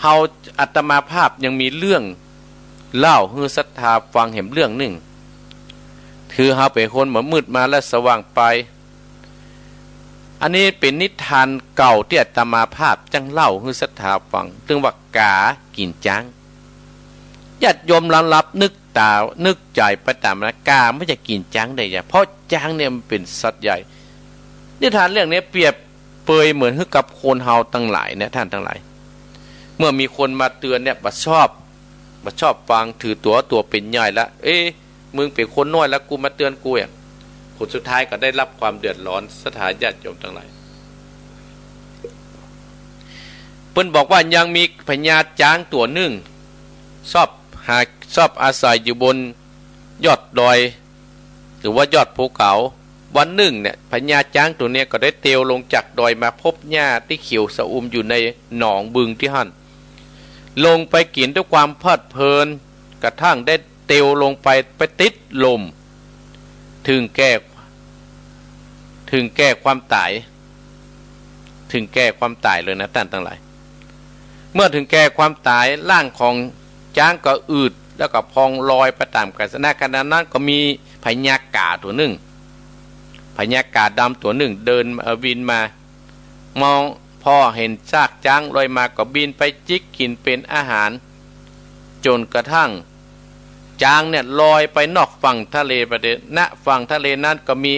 เฮาอัตมาภาพยังมีเรื่องเล่าให้ศรัทธาฟังเห็นเรื่องหนึ่งคือเฮาเป็นคนเหมือนมืดมาและสว่างไปอันนี้เป็นนิทานเก่าที่อาตมาภาพจังเล่าให้ศรัทธาฟังถึงว่ากากินจังญาติโยมรับนึกใจไปตามนะกาไม่จะกินจังได้ยังเพราะจังเนี่ยมันเป็นสัตว์ใหญ่นิทานเรื่องนี้เปรียบเปยเหมือนกับคนเฮาทั้งหลายเนี่ยท่านทั้งหลายเมื่อมีคนมาเตือนเนี่ยบัดชอบฟังถือตัวเป็นใหญ่ละมึงเป็นคนน้อยแล้วกูมาเตือนกูอ่ะผลสุดท้ายก็ได้รับความเดือดร้อนศรัทธาญาติโยมทั้งหลายเพิ่นบอกว่ายังมีพญาช้างตัวหนึ่งชอบอาศัยอยู่บนยอดดอยหรือว่ายอดภูเขาวันหนึ่งเนี่ยพญาช้างตัวนี้ก็ได้เตียวลงจากดอยมาพบหญ้าที่เขียวสะอุ่มอยู่ในหนองบึงที่หั่นลงไปกินด้วยความเพลิดเพลินกระทั่งได้เตียวลงไปติดลมถึงแก้ความตายเลยนะท่านทั้งหลายเมื่อถึงแก้ความตายร่างของช้างก็อืดแล้วก็พองลอยไปตามกาลขณะนั้นก็มีพญากาตัวหนึ่งพญากาดำตัวหนึ่งเดินบินมามองพอเห็นซากช้างลอยมาก็บินไปจิกกินเป็นอาหารจนกระทั่งช้างเนี่ยลอยไปนอกฝั่งทะเลประเดณฝั่งทะเลนั้นก็มี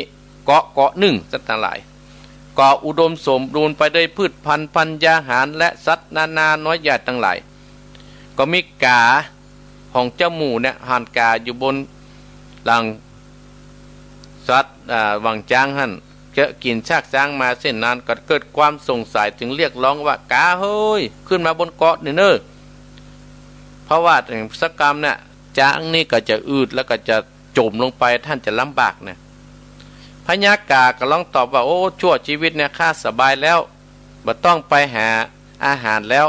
เกาะหนึ่งสัตว์ทั้งหลายเกาะอุดมสมบูรณ์ไปด้วยพืชพันธุ์ปัญญาหารและสัตว์นานาน้อยใหญ่ทั้งหลายก็มีกาของเจ้าหมูเนี่ยหันกาอยู่บนหลังสัตว์วังช้างหั่นจะกินซากช้างมาเส้นนั้นก็เกิดความสงสัยจึงเรียกร้องว่ากาเฮ้ยขึ้นมาบนเกาะนี่เนอะเพราะว่าถึงสักกรรมเนี่ยช้างนี่ก็จะอืดแล้วก็จะจมลงไปท่านจะลำบากเนี่ยพญากาก็ร้องตอบว่าโอ้ชั่วชีวิตเนี่ยข้าสบายแล้วบ่ต้องไปหาอาหารแล้ว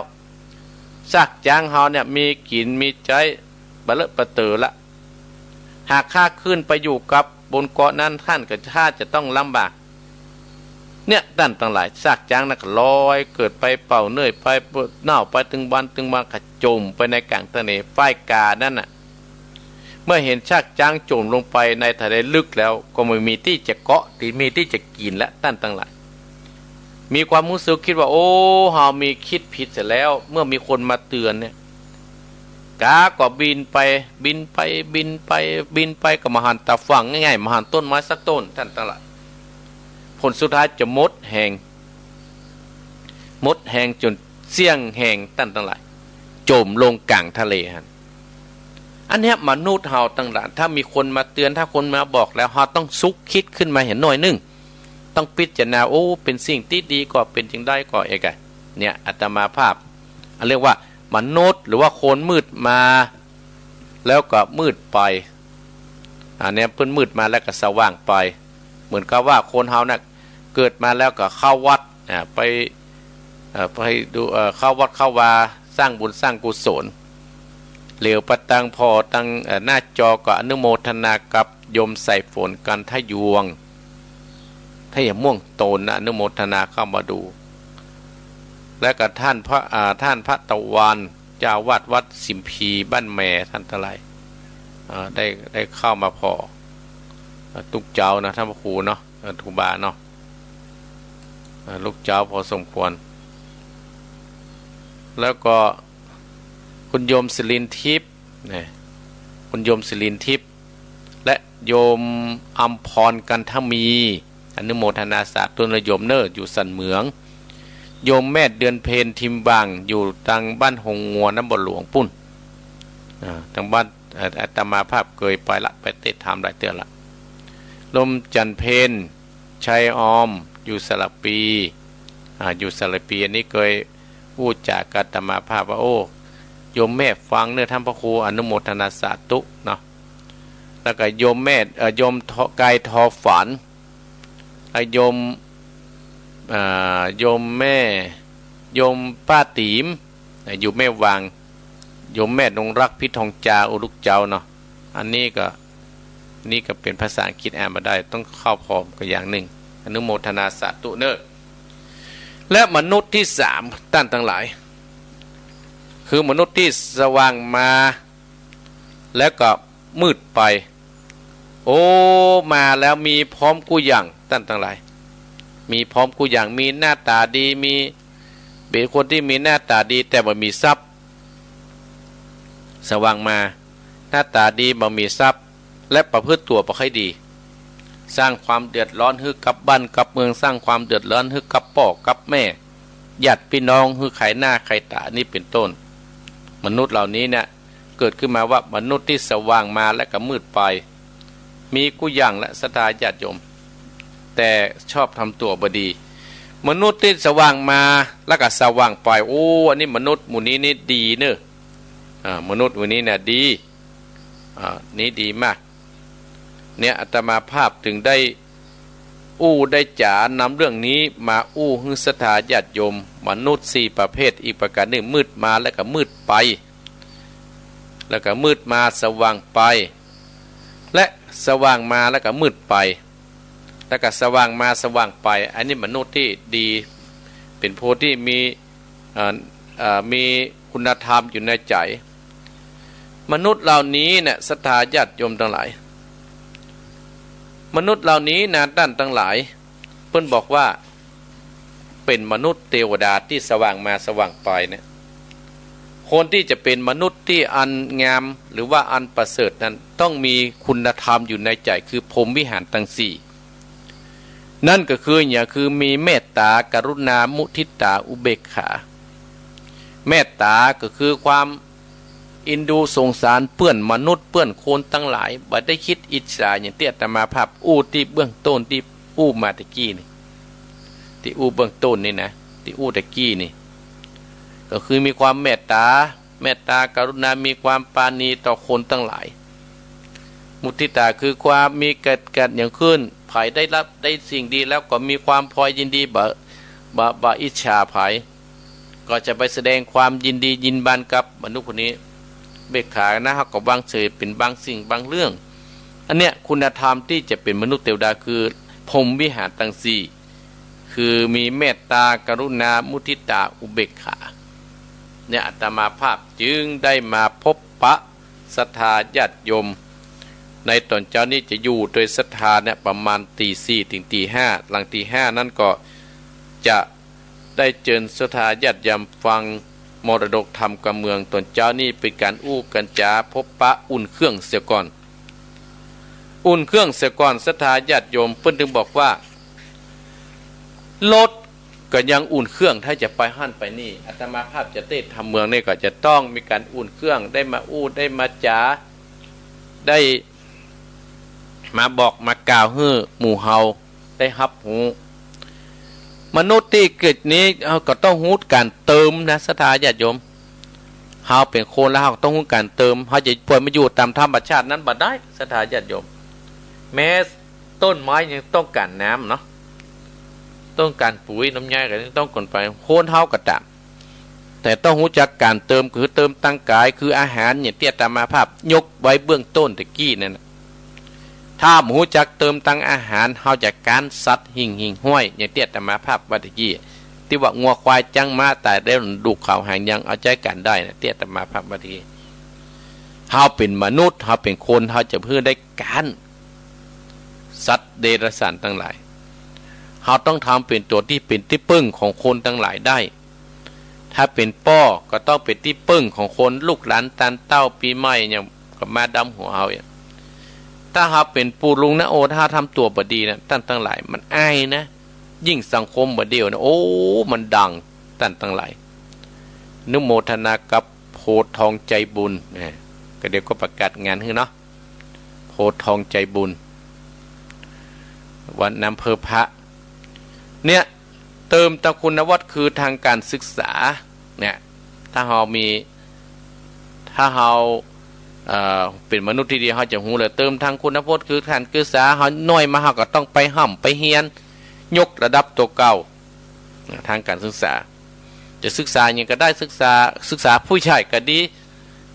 ซากช้างเฮาเนี่ยมีกินมีใจบะเลอะปะเตอละหากข้าขึ้นไปอยู่กับบนเกาะนั้นท่านก็ข้าจะต้องลำบากเนี่ยด้านต่างหลายซากช้างน่ะก็ลอยเกิดไปเป่าเนื่อยไปเน่าไปถึงวันกระจมไปในกลางทะเลฝ้ายกานั่นน่ะเมื่อเห็นซากช้างจมลงไปในทะเลลึกแล้วก็ไม่มีที่จะเกาะที่มีที่จะกินและด้านต่างหลายมีความรู้สึกคิดว่าโอ้เฮามีคิดผิดเสร็จแล้วเมื่อมีคนมาเตือนเนี่ยกาก็บินไปก็มาหันตาฝั่งง่ายๆมาหันต้นไม้สักต้นท่านทั้งหลายผลสุดท้ายจะมดแห้งจนเสี่ยงแห้งท่านทั้งหลายจมลงกลางทะเลฮะอันนี้มนุษย์เฮาต่างหลายถ้ามีคนมาเตือนถ้าคนมาบอกแล้วเฮาต้องซุกคิดขึ้นมาเห็นหน่อยนึงต้องพิจารณาโอ้เป็นสิ่งที่ดีก็เป็นจริงได้ก็เอกเนี่ยอาตมาภาพเรียกว่ามนุษย์หรือว่าคนมืดมาแล้วก็มืดไปอันนี้เพิ่นมืดมาแล้วก็สว่างไปเหมือนกับว่าคนเฮาน่ะเกิดมาแล้วก็เข้าวัดไปดูเข้าวัดเข้าวาสร้างบุญสร้างกุศลเหลวประตังพอตังหน้าจอก็อนุโมทนากับโยมใส่ฝนกันทะยวงถ้าอย่างม่วงโตนอนุโมทนาเข้ามาดูและกับท่านพระตะวันเจ้าวาดวัดสิมพีบ้านแม่ท่านทั้งหลาย ได้เข้ามาพอตุกเจ้านะท่านพระครูเนาะทูบาเนาะลูกเจ้าพอสมควรแล้วก็คุณโยมศิรินทิพย์เนี่ยคุณโยมศิรินทิพย์และโยมอัมพรกันทมีอนุโมทนาสาธุนโยมเนออยู่สันเหมืองโยมแม่เดือนเพนทิมบางอยู่ทางบ้านหงงัวน้ำบ่อหลวงปุ่นทางบ้านอาตมาภาพเคยไปละไปเตะทำหลายเตือนละลมจันเพนชัยออมอยู่สระปีอยู่สระปีอันนี้เคยพูดจากอาตมาภาพว่าโอ้โยมแม่ฟังเนื้อท่านพระครูอนุโมทนาสาธุเนาะแล้วก็โยมแม่โยมกายทอฝันโยมโยมแม่โยมป้าติ๋มอยู่แม่วางโยมแม่นงรักพิทองจาอุลุกเจ้าเนาะอันนี้ก็เป็นภาษาอังกฤษอ่านมาได้ต้องเข้าพร้อมกันอย่างหนึ่งอนุโมทนาสาธุเนอและมนุษย์ที่สามท่านทั้งหลายคือมนุษย์ที่สว่างมาแล้วก็มืดไปโอ้มาแล้วมีพร้อมกุอย่างท่านทั้งหลายมีพร้อมกุอย่างมีหน้าตาดีมีเป็นคนที่มีหน้าตาดีแต่บ่มีทรัพย์สว่างมาหน้าตาดีบ่มีทรัพย์และประพฤติตัวบ่ค่อยดีสร้างความเดือดร้อนให้กับบ้านกับเมืองสร้างความเดือดร้อนให้กับพ่อกับแม่ญาติพี่น้องให้ไขหน้าไขตานี่เป็นต้นมนุษย์เหล่านี้เนี่ยเกิดขึ้นมาว่ามนุษย์ที่สว่างมาและก็มืดไปมีกุอย่างและศรัทธาญาติโยมแต่ชอบทำตัวบดีมนุษย์ที่สว่างมาแล้วก็สว่างไปโอ้อันนี้มนุษย์หมู่นี้นี่ดีเนอะมนุษย์หมู่นี้เนี่ยดีนี้ดีมากเนี่ยอาตมาภาพถึงได้ได้จ๋านำเรื่องนี้มาให้ศรัทธาญาติโยมมนุษย์4ประเภทอีกประการหนึ่งมืดมาแล้วก็มืดไปแล้วก็มืดมาสว่างไปและสว่างมาแล้วก็มืดไปแล้วก็สว่างมาสว่างไปอันนี้มนุษย์ที่ดีเป็นผู้ที่มีคุณธรรมอยู่ในใจมนุษย์เหล่านี้เนี่ยศรัทธาญาติโยมทั้งหลายมนุษย์เหล่านี้นะท่านทั้งหลายเพิ่นบอกว่าเป็นมนุษย์เทวดาที่สว่างมาสว่างไปเนี่ยคนที่จะเป็นมนุษย์ที่อันงามหรือว่าอันประเสริฐนั้นต้องมีคุณธรรมอยู่ในใจคือพรหมวิหารทั้งสี่นั่นก็คือมีเมตตากรุณามุทิตาอุเบกขาเมตตาก็คือความอินดูสงสารเปื้อนมนุษย์เปื้อนคนทั้งหลายบ่ได้คิดอิจฉาอย่างที่อาตมาภาพที่เบื้องต้นที่มาตะกี้นี่ที่เบื้องต้นนี่นะที่ตะกี้นี่ก็คือมีความเมตตากรุณามีความปราณีต่อคนทั้งหลายมุทิตาคือความมีเกิดอย่างขึ้นไผได้รับได้สิ่งดีแล้วก็มีความพอยินดีบ่อิจฉาไผก็จะไปแสดงความยินดียินบานกับมนุษย์คนนี้เบกขานะฮะก็บางเฉยเป็นบางสิ่งบางเรื่องอันเนี้ยคุณธรรมที่จะเป็นมนุษย์เทวดาคือพรหมวิหารทั้งสี่คือมีเมตตากรุณามุทิตาอุเบกขาเนี่ยอาตมาภาพจึงได้มาพบปะศรัทธาญาติโยมในตอนเช้านี้จะอยู่โดยศรัทธาเนี่ยประมาณตีสี่ถึงตีห้าหลังตีห้านั่นก็จะได้เจิญศรัทธาญาติยามฟังมรดกธรรมกับเมืองตอนเช้านี้เป็นการกันจาพบปะอุ่นเครื่องเสียก่อนอุ่นเครื่องเสียก่อนศรัทธาญาติโยมเพิ่นถึงบอกว่ารถก็ยังอุ่นเครื่องถ้าจะไปหั่นไปนี่อาตมาภาพจะเทศทำเมืองนี่ก็จะต้องมีการอุ่นเครื่องได้มาได้มาจาได้มาบอกมากล่าวให้หมู่เฮาได้รับหูมนุษย์ที่เกิดนี้ก็ต้องรู้การเติมนะศรัทธาญาติโยมเฮาเป็นคนแล้วเฮาต้องรู้การเติมเฮาจะปล่อยมาอยู่ตามธรรมชาตินั้นบ่ได้ศรัทธาญาติโยมแม้ต้นไม้ยังต้องการน้ำเนาะต้องการปุ๋ยน้ำยาก็ต้องก่อนไปโค่นเฮาก็ตามแต่ต้องรู้จักการเติมคือเติมตั้งกายคืออาหารอย่างที่อาตมาภาพยกไว้เบื้องต้นตะกี้นั่นนะถ้าหมูจักเติมตั้งอาหารเฮาจากการสัตว์หิ่งห้อยอย่างที่อาตมาภาพวัตกี้ที่ว่างัวควายจังมาแต่ได้ดูข่าวหางยังเอาใจกันได้นะที่อาตมาภาพวัตกี้ เฮาเป็นมนุษย์เฮาเป็นคนเฮาจะเพื่อได้การสัตว์เดรัจฉานทั้งหลายเฮาต้องทำเป็นตัวที่เป็นที่พึ่งของคนทั้งหลายได้ถ้าเป็นป้อก็ต้องเป็นที่พึ่งของคนลูกหลานตานเต้าปีใหม่เนี่ยก็มาดำหัวเฮาเนี่ยถ้าเฮาเป็นปู่ลุงนะโอถ้าทำตัวบดีนะท่านทั้งหลายมันอายนะยิ่งสังคมบดเดียวนะโอ้มันดังท่านทั้งหลายนุโมทนากับโพธิ์ทองใจบุญก็เดี๋ยวก็ประกาศงานให้เนาะโพธิ์ทองใจบุญวันอำเภอพระเนี่ยเติมตะคุณวัตรคือทางการศึกษาเนี่ยถ้าเราเป็นมนุษย์ที่ดีเขาจะหูเลยเติมทางคุณพจน์คือการศึกษาเขาหน่อยมาเขาก็ต้องไปห่ำไปเฮียนยกระดับตัวเก่าทางการศึกษาจะศึกษาอย่างก็ได้ศึกษาผู้ชายก็ดี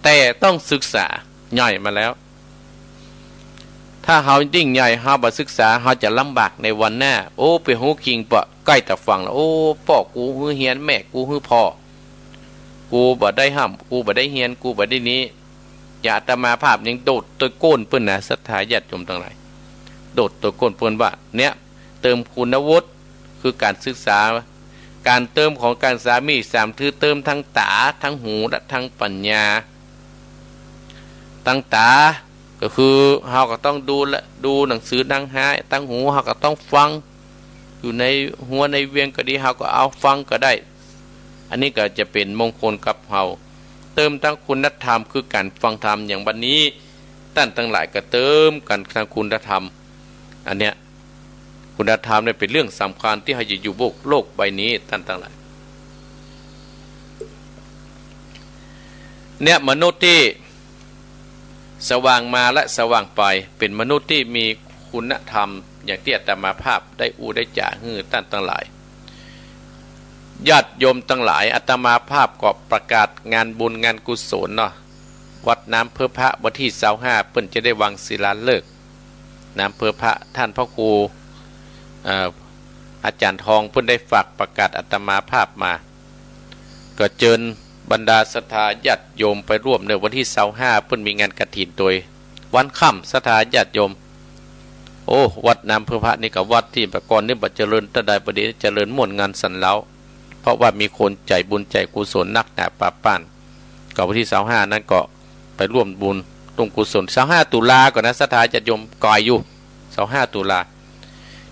แต่ต้องศึกษาใหญ่มาแล้วถ้าเขายิ่งใหญ่เขาบ่ศึกษาเขาจะลำบากในวันหน้าโอ้ไปหูคิงปะใกล้แต่ฟังแล้วโอ้พ่อกูฮือเฮียนแม่กูฮือพ่อกูบ่ได้ห้ำกูบ่ได้เฮียนกูบ่ได้นี้อย่าอาตมาภาพยังโดดตัวโก้นเปิ้นนะศรัทธาญาติโยมทั้งหลายโดดตัวโก้นเปิ้นว่าเนี่ยเติมคุณวุฒิคือการศึกษาการเติมของการศึกษามี3คือเติมทั้งตาทั้งหูและทั้งปัญญาทั้งตาก็คือเราก็ต้องดูหนังสือดังหายตั้งหูเราก็ต้องฟังอยู่ในหัวในเวียงก็ดีเราก็เอาฟังก็ได้อันนี้ก็จะเป็นมงคลกับเราเติมทั้งคุณธรรมคือการฟังธรรมอย่างวันนี้ท่านทั้งหลายก็เติมกันทางคุณธรรมอันเนี้ยคุณธรรมเนี่ยเป็นเรื่องสำคัญที่เราจะอยู่บนโลกใบนี้ท่านทั้งหลายเนี่ยมนุษย์ที่สว่างมาและสว่างไปเป็นมนุษย์ที่มีคุณธรรมอย่างที่อาตมาภาพได้ได้จ่าฮือท่านทั้งหลายญาติโยมทั้งหลายอาตมาภาพก็ประกาศงานบุญงานกุศลเนาะวัดน้ำเพื่อพระวันที่25เพิ่นจะได้วางศิลาฤกษ์น้ำเพื่อพระท่านพระครูอาจารย์ทองเพิ่นได้ฝากประกาศอาตมาภาพมาก็เชิญบรรดาศรัทธาญาติโยมไปร่วมในวันที่25เพิ่นมีงานกฐินโดยวันค่ำศรัทธาญาติโยมโอ้วัดน้ำเพื่อพระนี่กับวัดที่ประกอบนี่บัดเจริญตะใดประเดี๋ยวเจริญม่วนงานสันเล้าเพราะว่ามีคนใจบุญใจกุศลนักหนาป่าป้านกับวันที่25นั้นก็ไปร่วมบุญตรงกุศล25ตุลาก่อนนะศรัทธาญาติโยมก่อยอยู่25ตุลา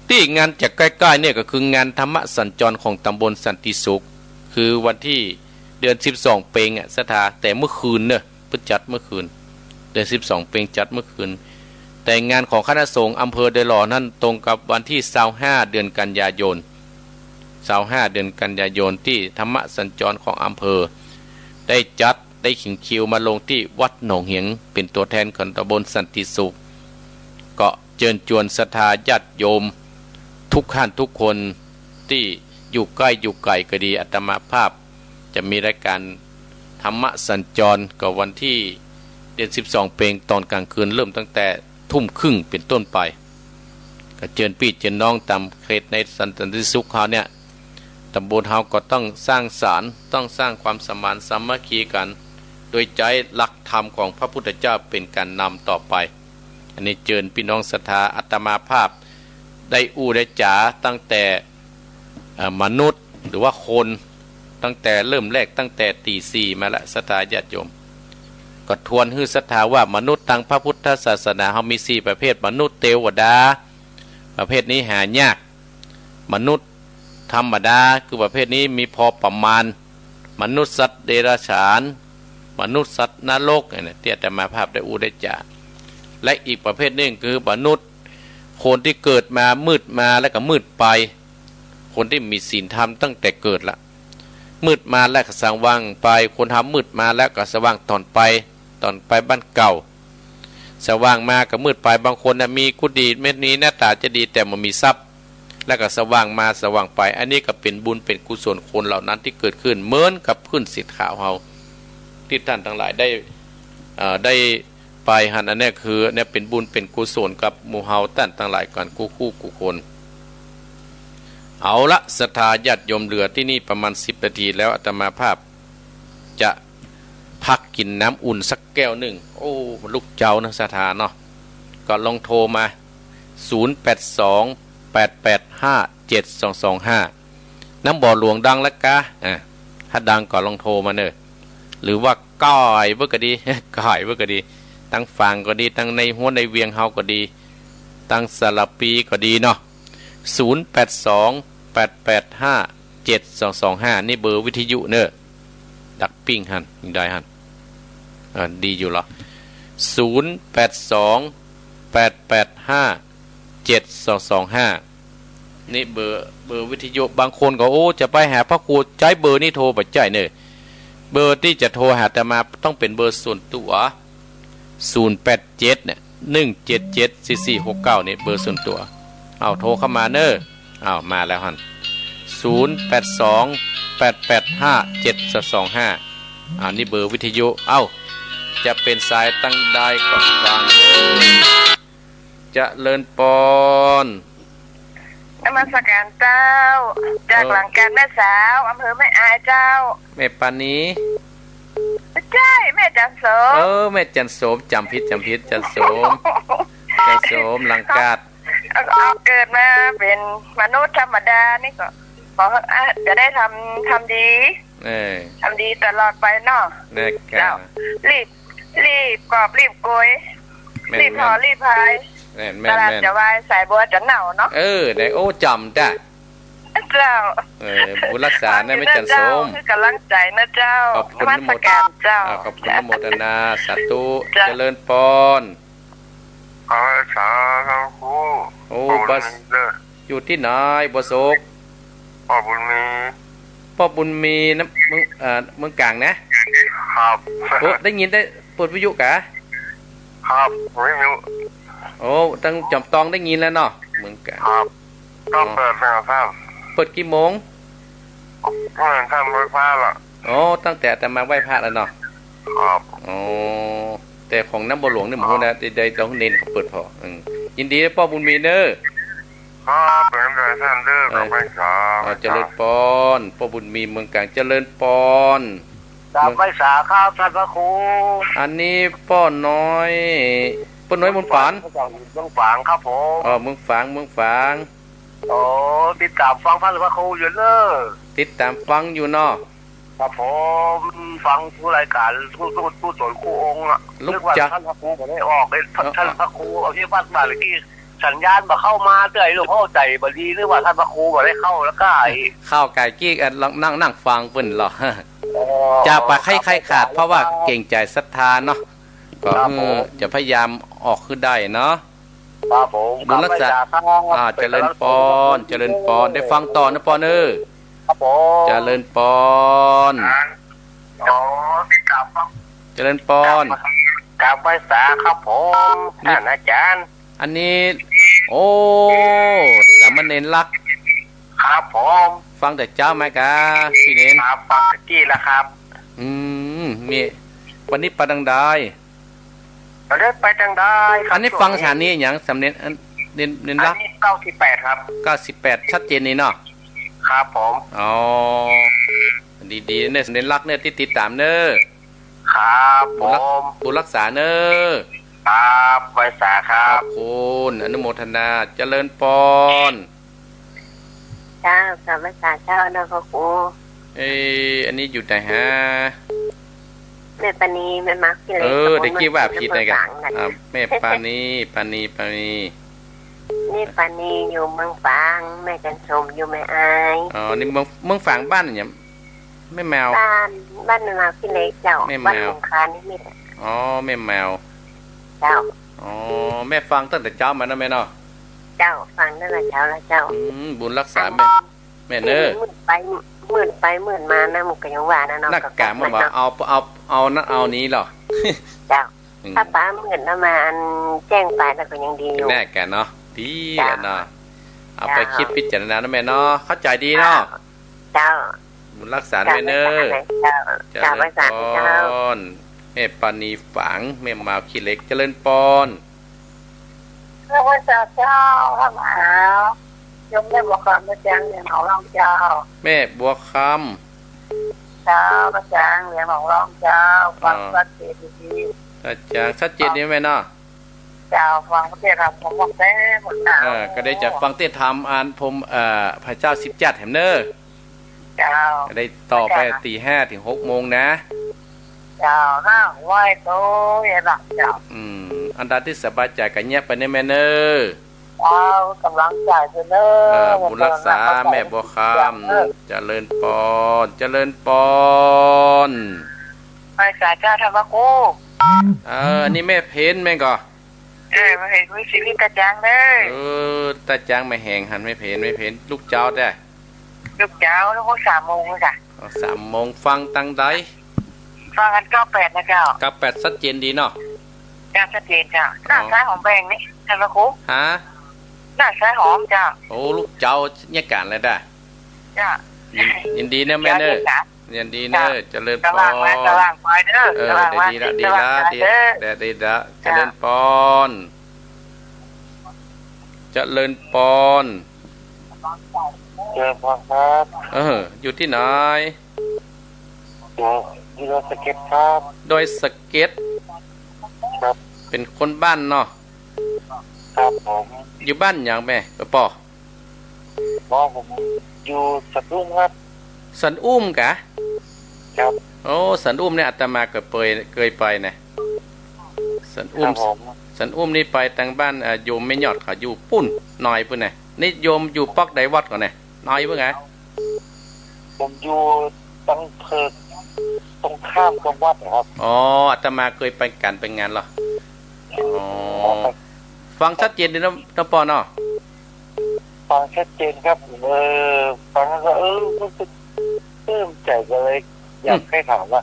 ที่งานจากใกล้ๆเนี่ยก็คืองานธรรมสัญจรของตำบลสันติสุขคือวันที่เดือน12เปงศรัทธาแต่เมื่อคืนเนี่ยเพิ่งจัดเมื่อคืนเดือน12เปงจัดเมื่อคืนแต่งานของคณะสงฆ์อำเภอเดลอนั้นตรงกับวันที่25เดือนกันยายน25เดือนกันยายนที่ธรรมสัญจรของอำเภอได้จัดได้ขิงคิวมาลงที่วัดหนองเหียงเป็นตัวแทนของตำบลสันติสุขก็เชิญชวนศรัทธาญาติโยมทุกท่านทุกคนที่อยู่ใกล้อยู่ไกลก็ดีอาตมาภาพจะมีรายการธรรมสัญจรกับวันที่เดือน12เปงตอนกลางคืนเริ่มตั้งแต่ทุ่มครึ่งเป็นต้นไปก็เชิญพี่เชิญน้องตามเขตในสันติสุขเขาเนี่ยตำบลเฮาก็ต้องสร้างศาลต้องสร้างความสมานสามัคคีกันโดยใจหลักธรรมของพระพุทธเจ้าเป็นการนำต่อไปอันนี้เชิญพี่น้องศรัทธาอาตมาภาพได้ได้จ๋าตั้งแต่มนุษย์หรือว่าคนตั้งแต่เริ่มแรกตั้งแต่ตี4มาละศรัทธาญาติโยมก็ทวนฮือศรัทธาว่ามนุษย์ทางพระพุทธศาสนาเขามี4ประเภทมนุษย์เทวดาประเภทนี้หายากมนุษย์ธรรมดาคือประเภทนี้มีพอประมาณมนุษย์สัตว์เดรัจฉานมนุษย์สัตว์นรกเนี่ยที่อาตมาภาพได้ได้จ่าและอีกประเภทนึงคือมนุษย์คนที่เกิดมามืดมาแล้วก็มืดไปคนที่มีศีลธรรมตั้งแต่เกิดละมืดมาแล้วก็สว่างไปคนทำมืดมาแล้วก็สว่างตอนไปบ้านเก่าสว่างมาก็มืดไปบางคนมีกุฏิเม็ดนี้หน้าตาจะดีแต่มันมีทรัพย์แล้วก็สว่างมาสว่างไปอันนี้ก็เป็นบุญเป็นกุศลคนเหล่านั้นที่เกิดขึ้นเหมือนกับพื้นสิทธิ์ขาวเฮาที่ท่านทั้งหลายได้ไปหันอันนี้คือเนี่ยเป็นบุญเป็นกุศลกับหมู่เฮาท่านทั้งหลายกันคู่คนเอาละศรัทธาญาติโยมเหลือที่นี่ประมาณ10 นาทีแล้วอาตมาภาพจะ พักกินน้ำอุ่นสักแก้วหนึ่งโอ้ลูกเจ้านะสถานเนาะก็ลองโทรมา0828857225น้ำบ่อหลวงดังแล้วกะถ้าดังก็ลองโทรมาเนอะหรือว่าก้อยเบิ่ก็ดี ก้อยเบิ่ก็ดีตั้งฝั่งก็ดีตั้งในหัวในเวียงเฮาก็ดีตั้งสลับปีก็ดีเนาะ0828857225นี่เบอร์วิทยุเนอะดักปิ้งหันยังได้หันดีอยู่เหรอ0828857225นี่เบอร์วิทยุบางคนก็โอ้จะไปหาพระครูใช้เบอร์นี่โทรไปใจเนอะเบอร์ที่จะโทรหาแต่มาต้องเป็นเบอร์ส่วนตัว087เนี่ย1774469เนี่ยเบอร์ส่วนตัวเอาโทรเข้ามาเนอะเอามาแล้วฮั่น0828857225นี่เบอร์วิทยุเอ้าจะเป็นสายตั้งได้ก็ฟังจะเลินปอนนมัสการเจ้าจากหลังการแม่สาวอำเภอแม่อายเจ้าแม่ปานีใช่แม่จันโสมแม่จันโสมจำผิดจันโสมจันโสมหลังกาดเอาเกิดมาเป็นมนุษย์ธรรมดานี่ก็ขอจะได้ทำดีทำดีตลอดไปเนาะเจ้ารีบกอบรีบโกยรีบพอรีบพายตลาดจะวายสายบัวจะเหน่าเนาะได้โอ้จำได้เจ้าบุญรักษาได้ไม่จันโสมคือกำลังใจนะเจ้าขอบคุณนโมทนาขอบคุณนโมทนาสาธุเจริญปอนขอสาธุโอ้บัสอยู่ที่ไหนบัวโศกพ่อบุญมีนะเมืองกลางนะครับได้ยินได้เปิดวิทยุกะครับวิทยุโอ้ตั้งจอมตองได้ยินแล้วเนาะเมืองกลางครับต้องเปิดแล้วครับเปิดกี่โมงท่านไหว้พระล่ะตั้งแต่มาไหว้พระแล้วเนาะครับแต่ของน้ำบ่อหลวงนี่หมูนะใดๆต้องเน้นเขาเปิดพอยินดีป้อบุญมีเด้อครับเป็นใจท่านเด้อกับไปสาเจริญปอนป้อบุญมีเมืองกลางเจริญปอนกับไปสาครับท่านพระครูอันนี้ป้อน้อยมุนฝานเมืองฝางครับผมเมืองฝางติดตามฟังพระครูอยู่เนอะติดตามฟังอยู่เนาะครับผมฟังทุกรายการผู้สอนครูองค์อ่ะลูกจักท่านพระครูบ่ได้ออกเลยท่านพระครูเอาที่วัดมาเมื่อกี้สัญญาณบ่เข้ามาเตื้อหลวงพ่อใจบ่ดีหรือว่าท่านพระครูบ่ได้เข้าแล้วก็เข้าไก่กี้นั่งฟังเพิ่นหรอจะไปใครขาดเพราะว่าเก่งใจศรัทธาเนาะก็จะพยายามออกขึ้นได้เนาะครับผมบุญรักษาเจริญปอนได้ฟังต่อนะปอนครับผมเจริญปอนติดตามฟังเจริญปอนกราบไหว้สาครับผมท่านอาจารย์อันนี้สามเณรรักครับผมฟังแต่เจ้าไหมกะพี่เนรครับฟังตะกี้แล้วครับมีวันนี้ประดังได้ได้ไปดังได้อันนี้ฟังฐานนี้อย่างสำเนียงเน้นรัก98ครับ98ชัดเจนนี่เนาะครับผมดีๆเนี่ยเน้นรักเนี่ยติดตามเนอะครับผมบุญรักษาเนอะครับไว้สาครับขอบคุณอนุโมทนาเจริญปอนเจ้ากับไว้สาเจ้านะพ่อครูอันนี้อยู่ไหนฮะแม่ปานีแม่มักพี่เล็กได้คิดว่าผิดไงกันแม่ปานีนี่ปานีอยู่เมืองฝางแม่จันชมอยู่แม่อายนี่เมืองฝางบ้านเนี่ยแม่แมวบ้านแม่มาพี่เล็กเจ้าบ้านสงขลานี่มีแม่แมวเจ้าแม่ฟังตั้งแต่เจ้ามานะแม่เนาะเจ้าฟังตั้งแต่เช้าแล้วเจ้าบุญรักษาแม่เนอมื่นไปมานะมุกยังว่านะเนาะนักกะมันว่าเอานั่นเอานี้หรอเจ้าถ้าป้าหมื่นแล้วมาแจ้งไปแล้วก็ยังดีอยู่แน่แกเนาะดีเนาะเอาไปคิดพิจารณานะแม่เนาะเข้าใจดีเนาะเจ้าบุญรักษาแม่เนอเจ้ารักษาเจ้าแม่ปานีฝังแม่มาขี้เล็กเจริญปอนพระพุทธเจ้าพระมหายมแม่บัวคำพระแจ้งเนี่ยเขาเล่าเจ้าแม่บัวค เจ้าประจางเรียนของร้องเจ้าฟังชัดเจนดี อาจารย์ชัดเจนนี่ไหมเนาะ เจ้าฟังเทศธรรมผมบอกได้หมดแล้ว ก็ได้จะฟังเทศธรรมอ่านผมพระเจ้า17แห่มเนอร์ เจ้า ก็ได้ต่อไปตี5ถึง6โมงนะ เจ้าหน้าไหวโตยหลักเจ้า อันดาที่สบายใจกันเงียบไปในแม่เนอร์ เจ้ากำลังใจเสนอ บุญรักษาแม่บัวคำเจริญปอนเจริญปอน ไปสายเจ้าธรรมกู นี่แม่เพนแม่ก็ มาเห็นวิสิวิตาจางเลย ตาจางไม่แหงหันไม่เพนลูกเจ้าได้ ลูกเจ้าแล้วก็3 โมงจ้ะ 3 โมงฟังตังใด ฟังกัน98นะเจ้า กับ8ชัดเจนดีเนาะ จ้าชัดเจนเจ้าหน้าซ้ายหอมแบงนี่ธรรมกู ฮะ หน้าซ้ายหอมเจ้า โอ้ลูกเจ้าเนี่ยการเลยได้ จ้า ยินดีนะแม่เนอร์ยินดีเนอร์เจริญปอน กำลังไปเด้อ ดีละเจริญปอน เจริญปอน เจอพ่อครับ อยู่ที่ไหน อยู่รถสเก็ตครับ โดยสเก็ต ครับ เป็นคนบ้านเนาะ ครับผม อยู่บ้านอย่างแม่ปอ บอกผมอยู่สตูลครับ สันอุ้มกะ ครับ โอ้สันอุ้มเนี่ยอาตมาเคยไปนะสัน ค อุ้ รั ม บผม สันอุ้มนี่ไปทางบ้านโยมไม่ยอดเขาอยู่ปุ้นหน่อยปุ่นน่ะนี่โยมอยู่ปอกไดวัดก่อนน่ะน้อยเพิ่งไง ผมอยู่ตั้งเพิกตรงข้ามกับวัดนะครับ อ๋ออาตมาเคยไปกันไปงานเหรออ๋อฟังชัดเจนดีนะปอเนาะ ฟังชัดเจนครับฟังแล้วก็รู้สึกปลื้มใจกันเลยอยากให้ถามว่า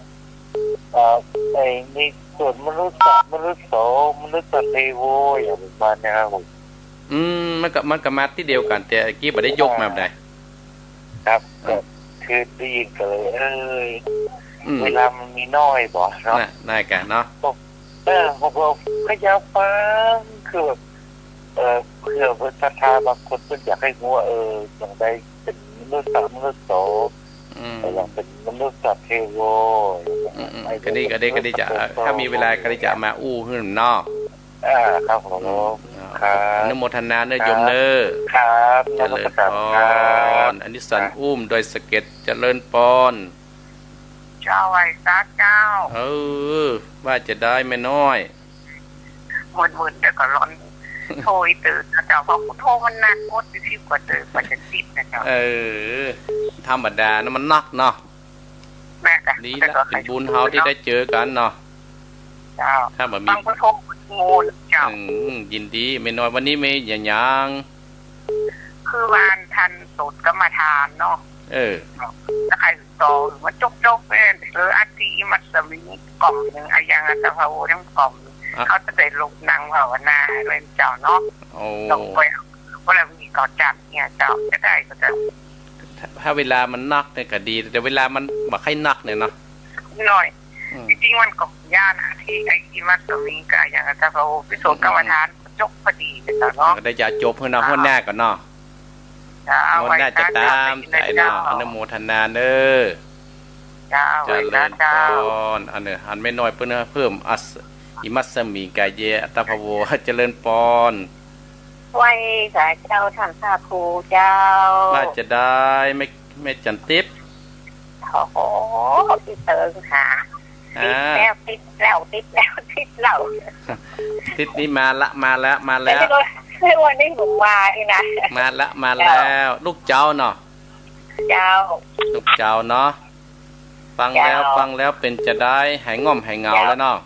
ในส่วนมนุษย์มนุษย์โสมนุษย์เทโวอย่างประมาณนี้ครับผม มันก็มาที่เดียวกันแต่กี้ไม่ได้ยกมาได้ ครับก็คือได้ยินกันเลยเวลามันมีน้อยบ่เนาะ น่ากันเนาะผมก็อยากฟังคือแบบเพื่อศรัทธาบางคนเพิ่นอยากให้รู้ว่าอย่างใดเป็นมนุษย์มนุษย์โสอย่างเป็นมนุษย์เทโวก็ดีจะถ้ามีเวลาก็จะมาอู้ขึ้นนอกครับผมครับ อนุโมทนาเนอโยมเนอ ครับเจริญปอนอันนี้สันอุ้มโดยสเก็ตเจริญปอน เจ้าไว้ซาเจ้า ว่าจะได้ไม่น้อย หมื่นแต่ก็ร้อนโทยตื่นนะเจ้าเพราะโทมันหนักงดที่กว่าตื่นกว่าจะติดนะเจ้าธรรมดานะมันนักเนาะ แม่กะดีละเป็นบุญเฮาที่ได้เจอกันเนาะ เจ้าถ้าแบบมีบางคนโทงูเจ้ายินดีไม่น้อยวันนี้ไม่ยัง คือวานทันสูตรกรรมฐานเนาะแล้วใครต่อมันจกเป็นอาทิมัสมิกล่อมหนึ่งอายังอัตภาวทั้งกล่อมเขาจะได้ลงนางภาวนาเลยเจ้าเนาะลงไปก็แล้วมีก่อจับเนี่ยเจ้าจะได้ก็จะถ้าเวลามันนักเนี่ยก็ดีแต่เวลามันบักให้นักเนี่ยเนาะหน่อยจริงๆมันก็ย่านาที่ไอ้ที่มัสมิกาอย่างอัตภาวพิสูจน์กรรมฐานจกพอดีเจ้าเนาะก็ได้จะจบเพื่อนเอาหัวหน้าก่อนเนาะหัวหน้าจะตามใจเนาะอนุโมทนาเด้อเจริญพรอันไม่น้อยเพิ่มอิมัสมิกายเยอัตภาวเจริญปอนไว้สายเจ้าท่านสาธุเจ้าว่าจะได้ไม่จันทิพย์โอ้โหติดเติงค่ะติดแล้วติดนี้มาแล้วไม่วันนี้ผมมาที่นะมาแล้วลูกเจ้าเนาะลูกเจ้าเนาะฟังแล้วเป็นจะได้หายง่อมหายเงาแล้วเนาะ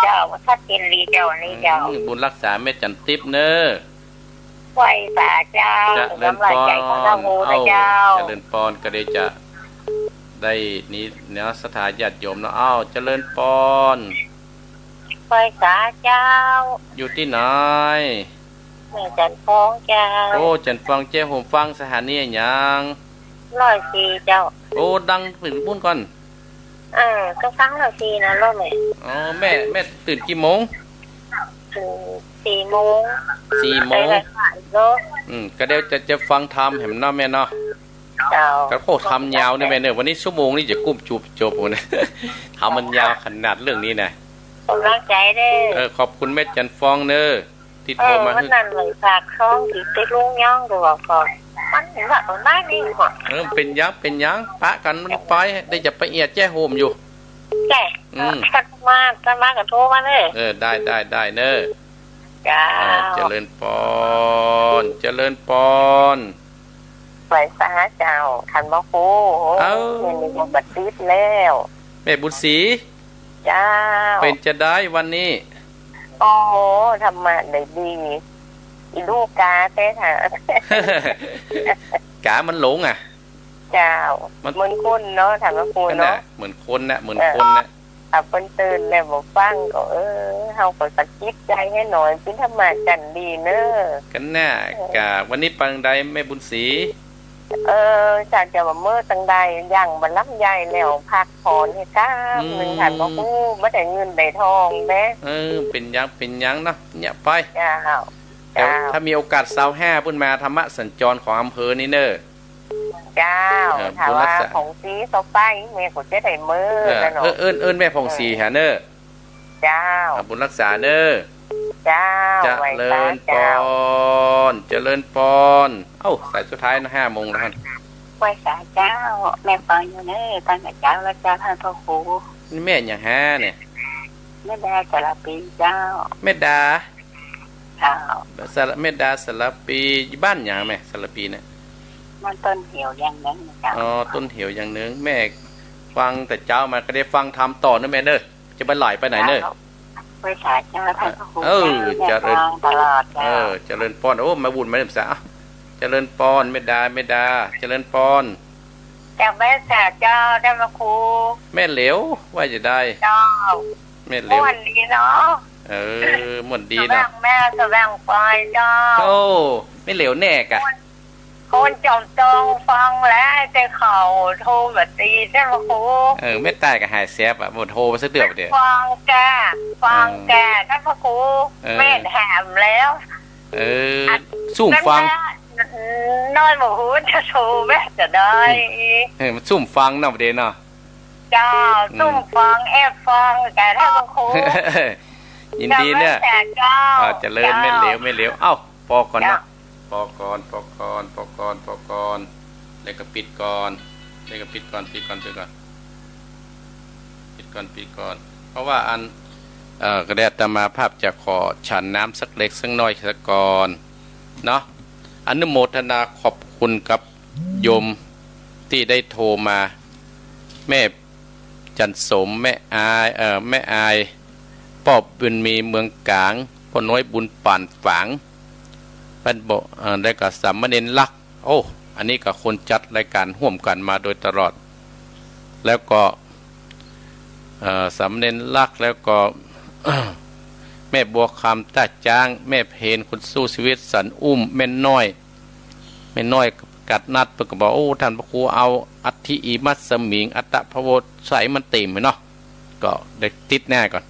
เจ้าถ้ากินรีเจ้านี้เจ้าบุญรักษาแม่จันทิพย์เนอไหวสาเจ้าเจริญปอนเจริญปอนก็ได้จะได้นี้เนื้อสถาญาติโยมเนาะเจริญปอนไหวสาเจ้าอยู่ที่ไหนจันฟองเจ้าจันฟองเจ้าผมฟังสถานียัง104เจ้าดังตื่นปุ้นก่อนก็ฟัง104นะรถแม่ตื่นกี่โมง4 โมงก็เดี๋ยวจะฟังธรรมเห็นเนาะแม่เนาะ ก็โคตรทำยาวนี่แม่เนอะวันนี้ชั่วโมงนี้จะกุ้มจบนะทำมันยาวขนาดเรื่องนี้นะผมรักใจเด้ขอบคุณแม่จันฟองเนอะที่โทรมาวันนั้นเลยฝากช่องที่ติดลุงย่องดูว่าก่อนมันเห็นว่าตอนนั้นนี่หมดเป็นยังปะกันมันไปได้จะไปเอียดแจ้โฮมอยู่แจ้กันมากกับโทรมาเลยได้เนอะจ้าเจริญปอนไปสาเจ้าทันบ่ครูแม่มีบัตรติดแล้วแม่บุญศรีจ้าเป็นจะได้วันนี้โอ้ทำมาได้ดีอีลูกกาเต้ถ่ะกามันหลงอ่ะเจ้ามันเหมือนคนเนาะถามว่าครูเนาะเหมือนคนนะคนตื่นแล้วบอกฟังก็เฮาก็สะกิดใจให้หน่อยพิธรรมาจันดีเนอะกันแน่กะวันนี้ปังใดแม่บุญศรีจากจะมาเมื่อตังใดอย่างบรรลับใหญ่แล้วพักผ่อนให้ก้าหนึ่งถันบอกกูไม่ได้เงินได้ทองแม่เป็นยังเนาะเนี่ยไปเจ้าถ้ามีโอกาส25พุ่นมาธรรมะสัญจรของอำเภอนี่เนอะเจ้าถามว่าของซีต่อไปแม่ก็จะได้มือแม่ผ่องสีฮะเนอะเจ้าบุญรักษาเนอะเจ้าเจริญปอนสายสุดท้ายนะ5 โมงแล้วท่านไหว้สาเจ้าแม่ฟังอยู่เนอะตั้งแต่เจ้าแล้วจ้าท่านพ่อครูนี่แม่อย่างฮะเนี่ยแม่ดาสารปีเจ้าแม่ดาเจ้าแม่ดาสารปีบ้านอย่างแม่สารปีเนี่ยมันต้นเหี่ยวอย่างนึงต้นเหี่ยวอย่างนึงแม่ฟังแต่เจ้ามาก็ได้ฟังทำต่อนะแม่เนอะจะไปไหลไปไหนเนอะไปสายเจ้าท่านพระครูเจริญตลอดเจริญปอนมาบุญมาเริ่มสาเจริญปอนเมดาเจริญปอนจากแม่สาเจ้าได้มาครูแม่เหลวว่าจะได้เจ้าแม่เหลวม่วนดีเนาะม่วนดีเนาะแม่แสดงไปเจ้าไม่เหลวแน่กะคนจอมตองฟังแล้วจะเข่าโทรแบบตีได้มาครูไม่ตายกับหายแซบอ่ะหมดโทรมาสักเดือนเดียวฟังแกท่านพระครูแม่แถมแล้วซุ่มฟังน้อยหมูจะโทรแม่จะได้มันซุ่มฟังเนาะประเด็นเนาะจ้าซุ่มฟังฟังแกท่านพระครูยินดีเนี่ยจะเลิศไม่เหลวพอก่อนนะพอก่อนแล้วก็ปิดก่อนเพราะว่าอันกระเดตมาภาพจะขอฉันน้ำสักเล็กสักน้อยสักก่อนเนาะอนุโมทนาขอบคุณกับโยมที่ได้โทรมาแม่จันสมแม่อายปอบบุญมีเมืองกลางพ่อน้อยบุญป่านฝังท่านบอกได้กับสามเณรลักอันนี้กับคนจัดรายการร่วมกันมาโดยตลอดแล้วก็สามเณรลักแล้วก็ แม่บัวคำตาจ้างแม่เพนคนสู้ชีวิตสันแม่น้อยกัดนัดเปิดก็บอกท่านพระครูเอาอัฐิอิมัสมิงอัตตภโวใส่มันเต็มเลยเนาะก็ได้ติดแน่ก่อน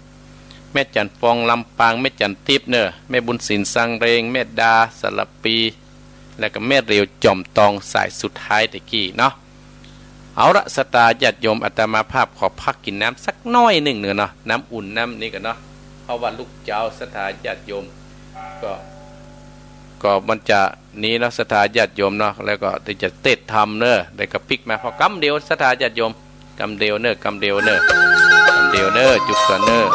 แม่จันฟองลำปางแม่จันทิพย์เนอะแม่บุญศิลสังเรงแม่ดาสารปีแล้วก็แม่เรียวจอมตองสายสุดท้ายตะกี้เนาะเอาละสตาญาติโยมอาตมาภาพขอพักกินน้ำสักน้อยหนึ่งเนอะน้ำอุ่นน้ำนี่กันเนาะเพราะว่าลูกเจ้าสตาญาติโยมก็มันจะนี้เนาะสตาญาติโยมเนาะแล้วก็จะเตะทำเนอะได้กระปิกมาพอกำเดียวสตาญาติโยมกำเดียวเนอะจุดก่อนเนอะ